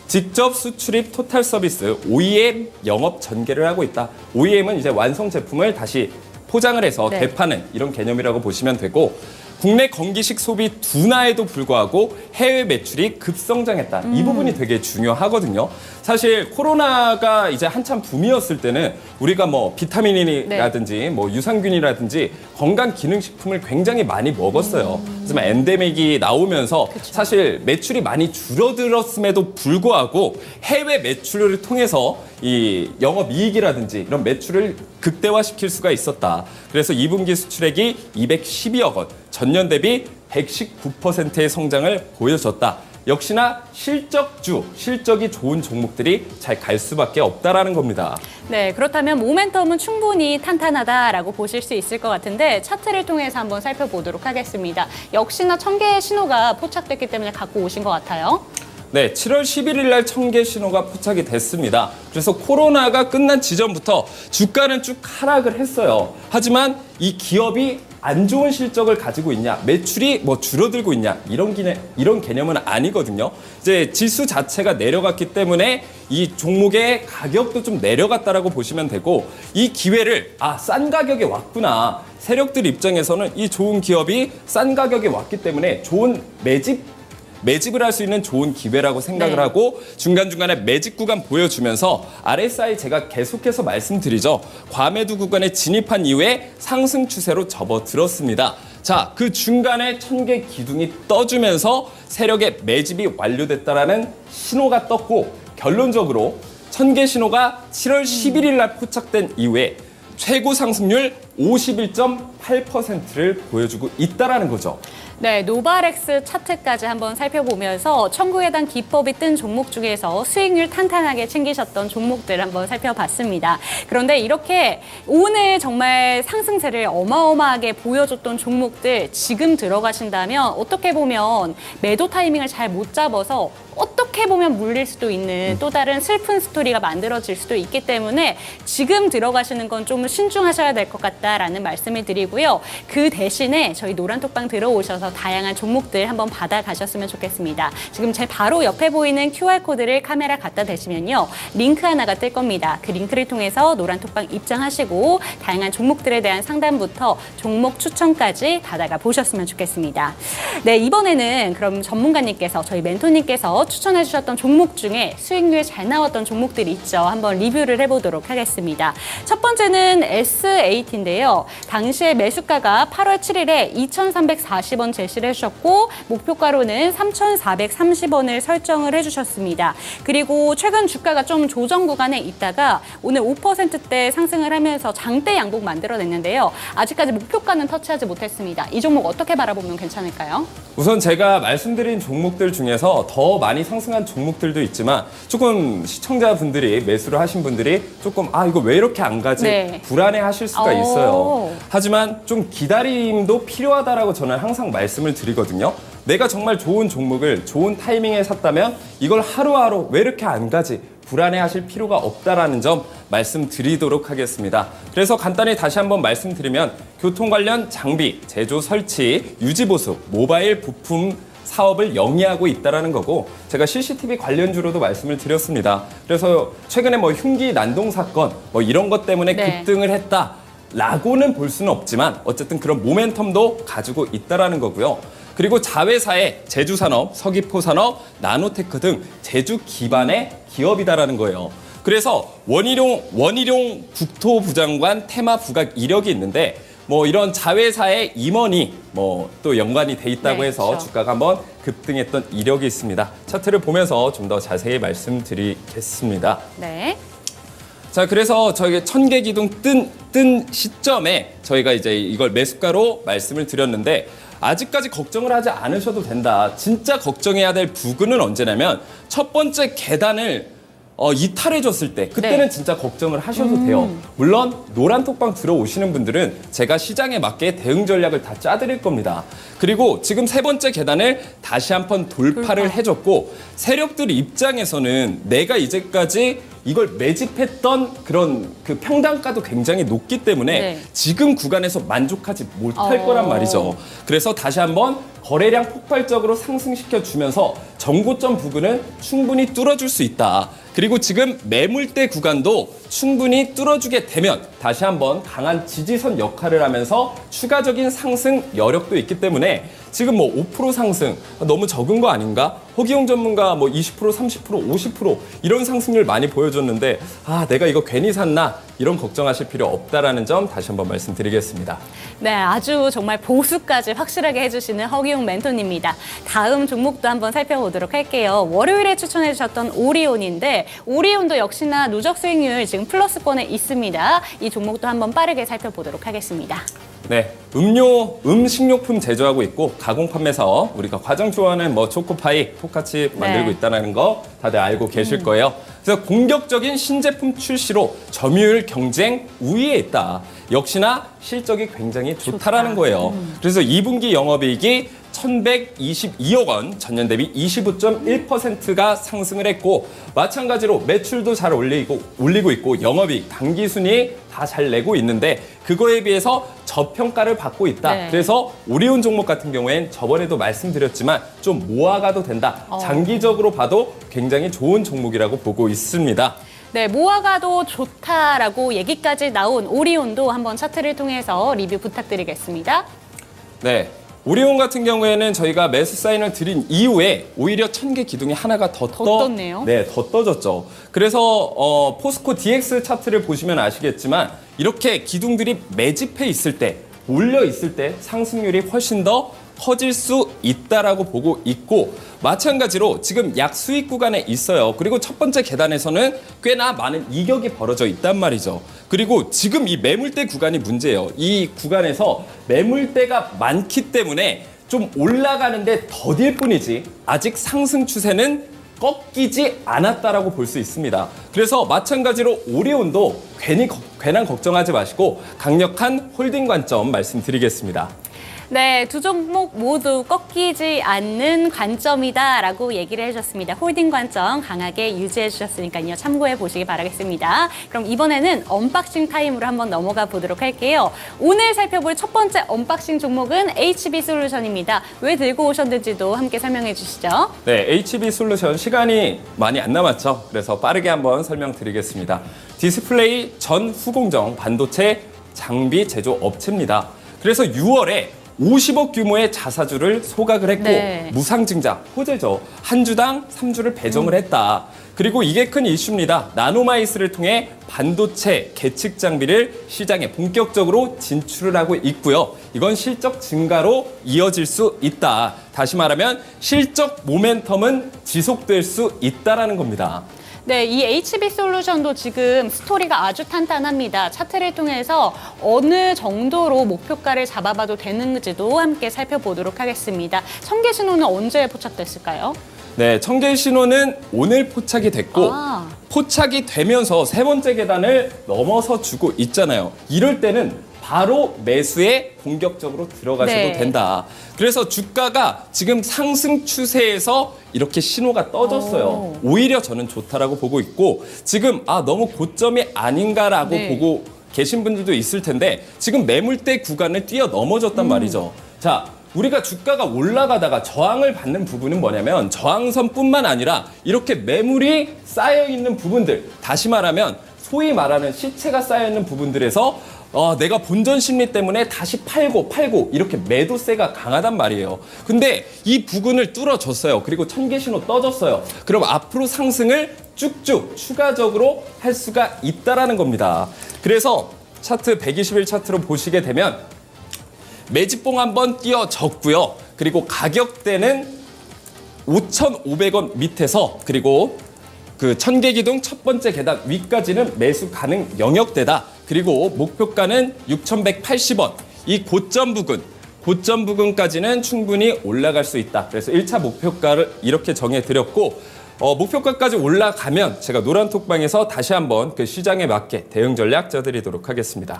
직접 수출입 토탈 서비스 OEM 영업 전개를 하고 있다. OEM은 이제 완성 제품을 다시 포장을 해서 네. 대파는 이런 개념이라고 보시면 되고, 국내 건기식 소비 둔화에도 불구하고 해외 매출이 급성장했다. 이 부분이 되게 중요하거든요. 사실 코로나가 이제 한참 붐이었을 때는 우리가 뭐 비타민이라든지 뭐 유산균이라든지 건강 기능식품을 굉장히 많이 먹었어요. 하지만 엔데믹이 나오면서 사실 매출이 많이 줄어들었음에도 불구하고 해외 매출을 통해서 이 영업이익이라든지 이런 매출을 극대화시킬 수가 있었다. 그래서 2분기 수출액이 212억 원, 전년 대비 119%의 성장을 보여줬다. 역시나 실적이 좋은 종목들이 잘 갈 수밖에 없다라는 겁니다. 네, 그렇다면 모멘텀은 충분히 탄탄하다라고 보실 수 있을 것 같은데 차트를 통해서 한번 살펴보도록 하겠습니다. 역시나 1000개의 신호가 포착됐기 때문에 갖고 오신 것 같아요. 네, 7월 11일 날 1000개 신호가 포착이 됐습니다. 그래서 코로나가 끝난 지점부터 주가는 쭉 하락을 했어요. 하지만 이 기업이 안 좋은 실적을 가지고 있냐, 매출이 뭐 줄어들고 있냐, 이런 개념은 아니거든요. 이제 지수 자체가 내려갔기 때문에 이 종목의 가격도 좀 내려갔다라고 보시면 되고, 이 기회를 싼 가격에 왔구나. 세력들 입장에서는 이 좋은 기업이 싼 가격에 왔기 때문에 좋은 매집을 할 수 있는 좋은 기회라고 생각을 네. 하고 중간중간에 매집 구간 보여주면서 RSI 제가 계속해서 말씀드리죠. 과매도 구간에 진입한 이후에 상승 추세로 접어들었습니다. 자, 그 중간에 1000개 기둥이 떠주면서 세력의 매집이 완료됐다라는 신호가 떴고, 결론적으로 1000개 신호가 7월 11일 날 포착된 이후에 최고 상승률 51.8%를 보여주고 있다라는 거죠. 네, 노바렉스 차트까지 한번 살펴보면서 청구에 대한 기법이 뜬 종목 중에서 수익률 탄탄하게 챙기셨던 종목들 한번 살펴봤습니다. 그런데 이렇게 오늘 정말 상승세를 어마어마하게 보여줬던 종목들 지금 들어가신다면 어떻게 보면 매도 타이밍을 잘 못 잡아서 어떻게 보면 물릴 수도 있는 또 다른 슬픈 스토리가 만들어질 수도 있기 때문에 지금 들어가시는 건 좀 신중하셔야 될 것 같다. 있다라는 말씀을 드리고요. 그 대신에 저희 노란톡방 들어오셔서 다양한 종목들 한번 받아가셨으면 좋겠습니다. 지금 제 바로 옆에 보이는 QR코드를 카메라 갖다 대시면요. 링크 하나가 뜰 겁니다. 그 링크를 통해서 노란톡방 입장하시고 다양한 종목들에 대한 상담부터 종목 추천까지 받아가 보셨으면 좋겠습니다. 네, 이번에는 그럼 전문가님께서 저희 멘토님께서 추천해 주셨던 종목 중에 수익률 잘 나왔던 종목들이 있죠. 한번 리뷰를 해보도록 하겠습니다. 첫 번째는 S8인데요. 당시에 매수가가 8월 7일에 2,340원 제시를 해주셨고 목표가로는 3,430원을 설정을 해주셨습니다. 그리고 최근 주가가 좀 조정 구간에 있다가 오늘 5%대 상승을 하면서 장대 양봉 만들어냈는데요. 아직까지 목표가는 터치하지 못했습니다. 이 종목 어떻게 바라보면 괜찮을까요? 우선 제가 말씀드린 종목들 중에서 더 많이 상승한 종목들도 있지만 조금 시청자분들이 매수를 하신 분들이 조금 이거 왜 이렇게 안 가지? 네. 불안해 하실 수가 오. 있어요. 하지만 좀 기다림도 필요하다라고 저는 항상 말씀을 드리거든요. 내가 정말 좋은 종목을 좋은 타이밍에 샀다면 이걸 하루하루 왜 이렇게 안 가지? 불안해 하실 필요가 없다라는 점 말씀드리도록 하겠습니다. 그래서 간단히 다시 한번 말씀드리면 교통 관련 장비, 제조, 설치, 유지 보수, 모바일 부품 사업을 영위하고 있다라는 거고 제가 CCTV 관련주로도 말씀을 드렸습니다. 그래서 최근에 흉기 난동 사건 이런 것 때문에 네. 급등을 했다라고는 볼 수는 없지만 어쨌든 그런 모멘텀도 가지고 있다라는 거고요. 그리고 자회사의 제주산업, 서귀포산업, 나노테크 등 제주 기반의 기업이다라는 거예요. 그래서 원희룡 국토부장관 테마 부각 이력이 있는데 이런 자회사의 임원이 또 연관이 돼 있다고 네, 해서 그렇죠. 주가가 한번 급등했던 이력이 있습니다. 차트를 보면서 좀 더 자세히 말씀드리겠습니다. 네. 자, 그래서 저희가 1000개 기둥 뜬 시점에 저희가 이제 이걸 매수가로 말씀을 드렸는데 아직까지 걱정을 하지 않으셔도 된다. 진짜 걱정해야 될 부근은 언제냐면 첫 번째 계단을 이탈해줬을 때 그때는 네. 진짜 걱정을 하셔도 돼요. 물론 노란톡방 들어오시는 분들은 제가 시장에 맞게 대응 전략을 다 짜드릴 겁니다. 그리고 지금 세 번째 계단을 다시 한번 돌파를 해줬고 세력들 입장에서는 내가 이제까지 이걸 매집했던 그런 그 평단가도 굉장히 높기 때문에 네. 지금 구간에서 만족하지 못할 거란 말이죠. 그래서 다시 한번 거래량 폭발적으로 상승시켜 주면서 정고점 부근을 충분히 뚫어줄 수 있다. 그리고 지금 매물대 구간도 충분히 뚫어주게 되면 다시 한번 강한 지지선 역할을 하면서 추가적인 상승 여력도 있기 때문에 지금 5% 상승 너무 적은 거 아닌가? 허기용 전문가 20%, 30%, 50% 이런 상승률 많이 보여줬는데 내가 이거 괜히 샀나? 이런 걱정하실 필요 없다라는 점 다시 한번 말씀드리겠습니다. 네, 아주 정말 보수까지 확실하게 해주시는 허기용 멘토님입니다. 다음 종목도 한번 살펴보도록 할게요. 월요일에 추천해 주셨던 오리온인데 오리온도 역시나 누적 수익률 지금 플러스권에 있습니다. 이 종목도 한번 빠르게 살펴보도록 하겠습니다. 네, 식료품 제조하고 있고 가공 판매사업 우리가 과정 좋아하는 초코파이 똑같이 만들고 네. 있다는 거 다들 알고 계실 거예요. 그래서 공격적인 신제품 출시로 점유율 경쟁 우위에 있다. 역시나 실적이 굉장히 좋다라는 거예요. 그래서 2분기 영업이익이 1,122억 원, 전년 대비 25.1%가 상승을 했고 마찬가지로 매출도 잘 올리고 있고 영업이익, 당기순이익 다 잘 내고 있는데 그거에 비해서 저평가를 받고 있다. 네. 그래서 오리온 종목 같은 경우엔 저번에도 말씀드렸지만 좀 모아가도 된다. 장기적으로 봐도 굉장히 좋은 종목이라고 보고 있습니다. 네, 모아가도 좋다라고 얘기까지 나온 오리온도 한번 차트를 통해서 리뷰 부탁드리겠습니다. 네. 오리온 같은 경우에는 저희가 매수 사인을 드린 이후에 오히려 1000개 기둥이 하나가 더 떴네요. 네, 더 떠졌죠. 그래서 포스코 DX 차트를 보시면 아시겠지만 이렇게 기둥들이 매집해 있을 때, 몰려 있을 때 상승률이 훨씬 더 커질 수 있다라고 보고 있고 마찬가지로 지금 약 수익 구간에 있어요. 그리고 첫 번째 계단에서는 꽤나 많은 이격이 벌어져 있단 말이죠. 그리고 지금 이 매물대 구간이 문제예요. 이 구간에서 매물대가 많기 때문에 좀 올라가는데 더딜 뿐이지 아직 상승 추세는 꺾이지 않았다라고 볼 수 있습니다. 그래서 마찬가지로 오리온도 괜한 걱정하지 마시고 강력한 홀딩 관점 말씀드리겠습니다. 네, 두 종목 모두 꺾이지 않는 관점이다라고 얘기를 해주셨습니다. 홀딩 관점 강하게 유지해 주셨으니까요. 참고해 보시기 바라겠습니다. 그럼 이번에는 언박싱 타임으로 한번 넘어가 보도록 할게요. 오늘 살펴볼 첫 번째 언박싱 종목은 HB솔루션입니다. 왜 들고 오셨는지도 함께 설명해 주시죠. 네, HB솔루션 시간이 많이 안 남았죠. 그래서 빠르게 한번 설명드리겠습니다. 디스플레이 전 후공정 반도체 장비 제조 업체입니다. 그래서 6월에 50억 규모의 자사주를 소각을 했고 네. 무상증자, 호재죠. 한 주당 3주를 배정을 했다. 그리고 이게 큰 이슈입니다. 나노마이스를 통해 반도체 계측 장비를 시장에 본격적으로 진출을 하고 있고요. 이건 실적 증가로 이어질 수 있다. 다시 말하면 실적 모멘텀은 지속될 수 있다라는 겁니다. 네, 이 HB솔루션도 지금 스토리가 아주 탄탄합니다. 차트를 통해서 어느 정도로 목표가를 잡아봐도 되는지도 함께 살펴보도록 하겠습니다. 청계 신호는 언제 포착됐을까요? 네, 청계 신호는 오늘 포착이 됐고 포착이 되면서 세 번째 계단을 넘어서 주고 있잖아요. 이럴 때는 바로 매수에 본격적으로 들어가셔도 네. 된다. 그래서 주가가 지금 상승 추세에서 이렇게 신호가 떠졌어요. 오히려 저는 좋다라고 보고 있고 지금 너무 고점이 아닌가라고 네. 보고 계신 분들도 있을 텐데 지금 매물대 구간을 뛰어넘어졌단 말이죠. 자, 우리가 주가가 올라가다가 저항을 받는 부분은 뭐냐면 저항선뿐만 아니라 이렇게 매물이 쌓여있는 부분들, 다시 말하면 소위 말하는 시체가 쌓여있는 부분들에서 내가 본전 심리 때문에 다시 팔고 이렇게 매도세가 강하단 말이에요. 근데 이 부근을 뚫어줬어요. 그리고 청계 신호 떠졌어요. 그럼 앞으로 상승을 쭉쭉 추가적으로 할 수가 있다라는 겁니다. 그래서 차트 120일 차트로 보시게 되면 매집봉 한번 띄어졌고요. 그리고 가격대는 5,500원 밑에서 그리고 그 천계기둥 첫 번째 계단 위까지는 매수 가능 영역대다. 그리고 목표가는 6,180원. 이 고점 부근까지는 충분히 올라갈 수 있다. 그래서 1차 목표가를 이렇게 정해드렸고 목표가까지 올라가면 제가 노란톡방에서 다시 한번 그 시장에 맞게 대응 전략 짜드리도록 하겠습니다.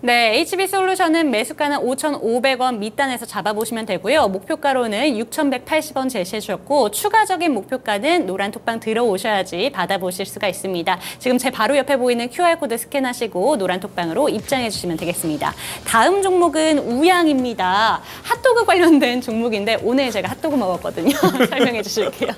네, HB솔루션은 매수가는 5,500원 밑단에서 잡아보시면 되고요. 목표가로는 6,180원 제시해 주셨고 추가적인 목표가는 노란톡방 들어오셔야지 받아보실 수가 있습니다. 지금 제 바로 옆에 보이는 QR코드 스캔하시고 노란톡방으로 입장해 주시면 되겠습니다. 다음 종목은 우양입니다. 핫도그 관련된 종목인데 오늘 제가 핫도그 먹었거든요. 설명해 주실게요.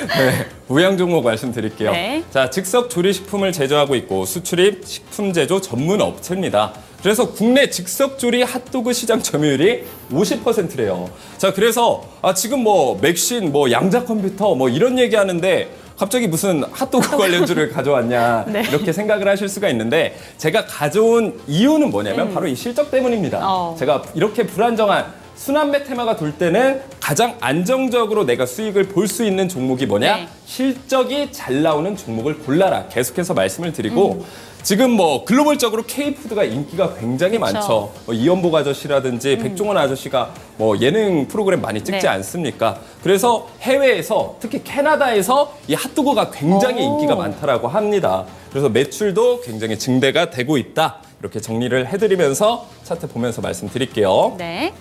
네, 우양 종목 말씀드릴게요. 네. 자, 즉석 조리식품을 제조하고 있고 수출입 식품 제조 전문 업체입니다. 그래서 국내 즉석 조리 핫도그 시장 점유율이 50%래요. 자, 그래서 지금 뭐 맥신, 뭐 양자 컴퓨터 뭐 이런 얘기하는데 갑자기 무슨 핫도그 관련주를 가져왔냐 네. 이렇게 생각을 하실 수가 있는데 제가 가져온 이유는 뭐냐면 바로 이 실적 때문입니다. 제가 이렇게 불안정한 순환매 테마가 돌 때는 가장 안정적으로 내가 수익을 볼 수 있는 종목이 뭐냐? 네. 실적이 잘 나오는 종목을 골라라. 계속해서 말씀을 드리고 지금 뭐 글로벌적으로 K푸드가 인기가 굉장히 그쵸. 많죠. 이연복 아저씨라든지 백종원 아저씨가 뭐 예능 프로그램 많이 찍지 네. 않습니까? 그래서 해외에서 특히 캐나다에서 이 핫도그가 굉장히 인기가 많다라고 합니다. 그래서 매출도 굉장히 증대가 되고 있다. 이렇게 정리를 해드리면서 차트 보면서 말씀드릴게요. 네.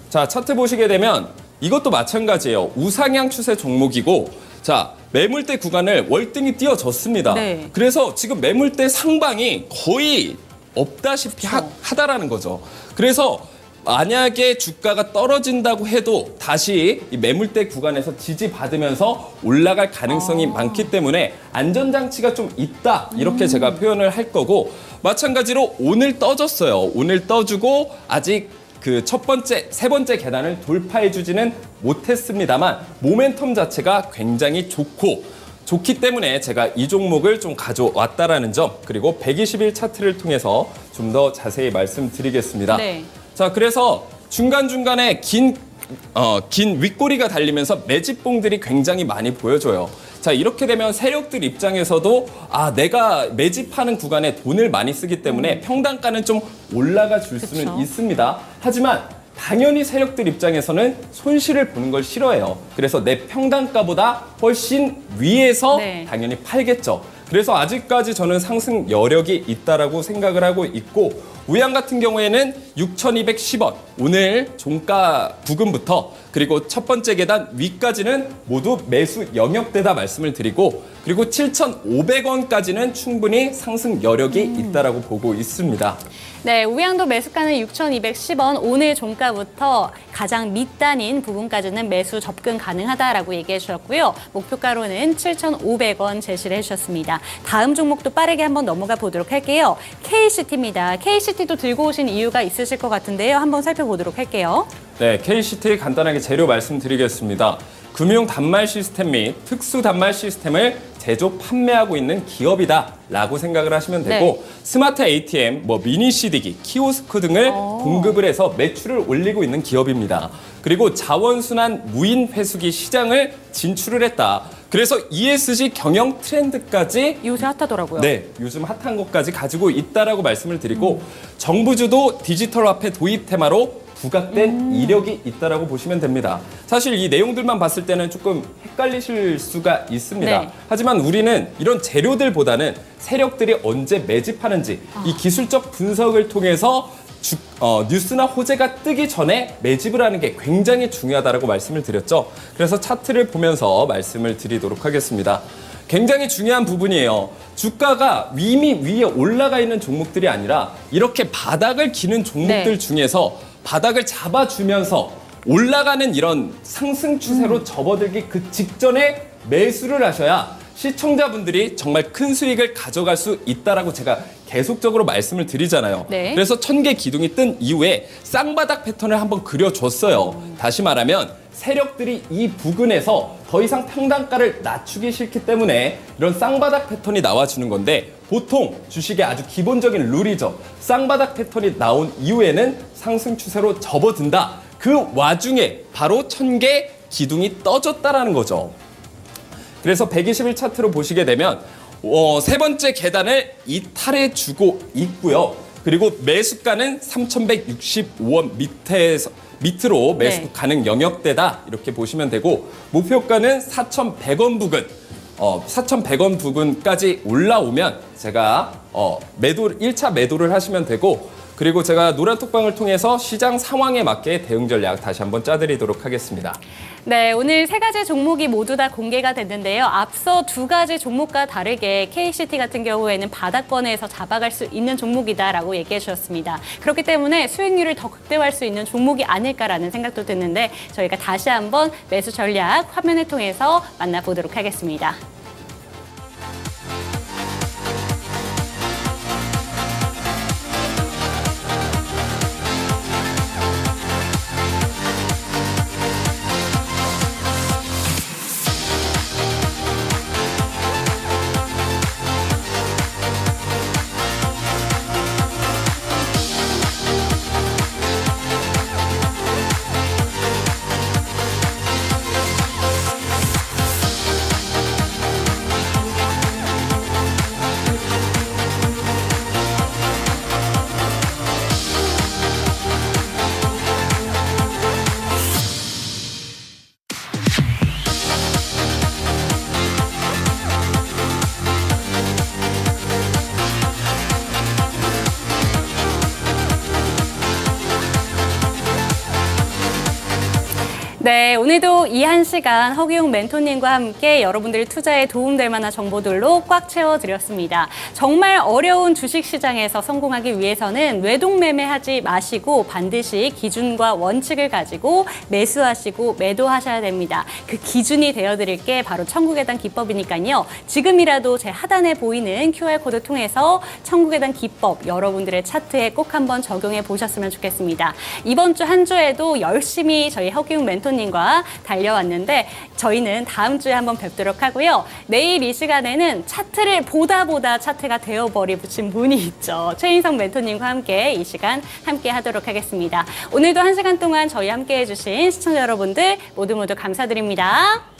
자, 차트 보시게 되면 이것도 마찬가지예요. 우상향 추세 종목이고 자, 매물대 구간을 월등히 띄어졌습니다. 네. 그래서 지금 매물대 상방이 거의 없다시피 하다라는 거죠. 그래서 만약에 주가가 떨어진다고 해도 다시 이 매물대 구간에서 지지받으면서 올라갈 가능성이 많기 때문에 안전장치가 좀 있다. 이렇게 제가 표현을 할 거고 마찬가지로 오늘 떠졌어요. 오늘 떠주고 아직 그 첫 번째, 세 번째 계단을 돌파해 주지는 못했습니다만 모멘텀 자체가 굉장히 좋기 때문에 제가 이 종목을 좀 가져왔다라는 점 그리고 120일 차트를 통해서 좀 더 자세히 말씀드리겠습니다. 네. 자, 그래서 중간중간에 긴 윗꼬리가 달리면서 매집봉들이 굉장히 많이 보여줘요. 자, 이렇게 되면 세력들 입장에서도 내가 매집하는 구간에 돈을 많이 쓰기 때문에 평단가는 좀 올라가 줄 수는 그쵸. 있습니다. 하지만 당연히 세력들 입장에서는 손실을 보는 걸 싫어해요. 그래서 내 평단가보다 훨씬 위에서 네. 당연히 팔겠죠. 그래서 아직까지 저는 상승 여력이 있다라고 생각을 하고 있고 우양 같은 경우에는 6,210원 오늘 종가 부근부터 그리고 첫 번째 계단 위까지는 모두 매수 영역대다 말씀을 드리고 그리고 7,500원까지는 충분히 상승 여력이 있다라고 보고 있습니다. 네, 우양도 매수가는 6,210원, 오늘 종가부터 가장 밑단인 부분까지는 매수 접근 가능하다라고 얘기해 주셨고요. 목표가로는 7,500원 제시를 해주셨습니다. 다음 종목도 빠르게 한번 넘어가 보도록 할게요. KCT입니다. KCT도 들고 오신 이유가 있으실 것 같은데요. 한번 살펴보도록 할게요. 네, KCT 간단하게 재료 말씀드리겠습니다. 금융 단말 시스템 및 특수 단말 시스템을 제조 판매하고 있는 기업이다라고 생각을 하시면 되고 네. 스마트 ATM, 미니 CD기, 키오스크 등을 공급을 해서 매출을 올리고 있는 기업입니다. 그리고 자원순환 무인 회수기 시장을 진출을 했다. 그래서 ESG 경영 트렌드까지 요새 핫하더라고요. 네, 요즘 핫한 것까지 가지고 있다라고 말씀을 드리고 정부주도 디지털 화폐 도입 테마로 부각된 이력이 있다라고 보시면 됩니다. 사실 이 내용들만 봤을 때는 조금 헷갈리실 수가 있습니다. 네. 하지만 우리는 이런 재료들보다는 세력들이 언제 매집하는지 이 기술적 분석을 통해서 뉴스나 호재가 뜨기 전에 매집을 하는 게 굉장히 중요하다고 말씀을 드렸죠. 그래서 차트를 보면서 말씀을 드리도록 하겠습니다. 굉장히 중요한 부분이에요. 주가가 이미 위에 올라가 있는 종목들이 아니라 이렇게 바닥을 기는 종목들 네. 중에서 바닥을 잡아주면서 올라가는 이런 상승 추세로 접어들기 그 직전에 매수를 하셔야 시청자분들이 정말 큰 수익을 가져갈 수 있다라고 제가 계속적으로 말씀을 드리잖아요. 네. 그래서 1000개 기둥이 뜬 이후에 쌍바닥 패턴을 한번 그려줬어요. 다시 말하면 세력들이 이 부근에서 더 이상 평단가를 낮추기 싫기 때문에 이런 쌍바닥 패턴이 나와주는 건데 보통 주식의 아주 기본적인 룰이죠. 쌍바닥 패턴이 나온 이후에는 상승 추세로 접어든다. 그 와중에 바로 1000개 기둥이 떠졌다라는 거죠. 그래서 121 차트로 보시게 되면 세 번째 계단을 이탈해 주고 있고요. 그리고 매수가는 3,165원 밑으로 매수 네. 가능 영역대다 이렇게 보시면 되고 목표가는 4,100원 부근 4,100원 부근까지 올라오면 제가 1차 매도를 하시면 되고 그리고 제가 노란톡방을 통해서 시장 상황에 맞게 대응 전략 다시 한번 짜드리도록 하겠습니다. 네, 오늘 세 가지 종목이 모두 다 공개가 됐는데요. 앞서 두 가지 종목과 다르게 KCT 같은 경우에는 바닥권에서 잡아갈 수 있는 종목이다라고 얘기해 주셨습니다. 그렇기 때문에 수익률을 더 극대화할 수 있는 종목이 아닐까라는 생각도 드는데 저희가 다시 한번 매수 전략 화면을 통해서 만나보도록 하겠습니다. 네, 오늘도 이 한 시간 허기용 멘토님과 함께 여러분들의 투자에 도움될 만한 정보들로 꽉 채워드렸습니다. 정말 어려운 주식시장에서 성공하기 위해서는 외동매매하지 마시고 반드시 기준과 원칙을 가지고 매수하시고 매도하셔야 됩니다. 그 기준이 되어드릴 게 바로 천국의단 기법이니까요. 지금이라도 제 하단에 보이는 QR코드 통해서 천국의단 기법 여러분들의 차트에 꼭 한번 적용해 보셨으면 좋겠습니다. 이번 주 한 주에도 열심히 저희 허기용 멘토님과 달려왔는데 저희는 다음 주에 한번 뵙도록 하고요. 내일 이 시간에는 차트를 보다 차트가 되어버린 분이 있죠. 최인성 멘토님과 함께 이 시간 함께 하도록 하겠습니다. 오늘도 한 시간 동안 저희 함께 해주신 시청자 여러분들 모두 감사드립니다.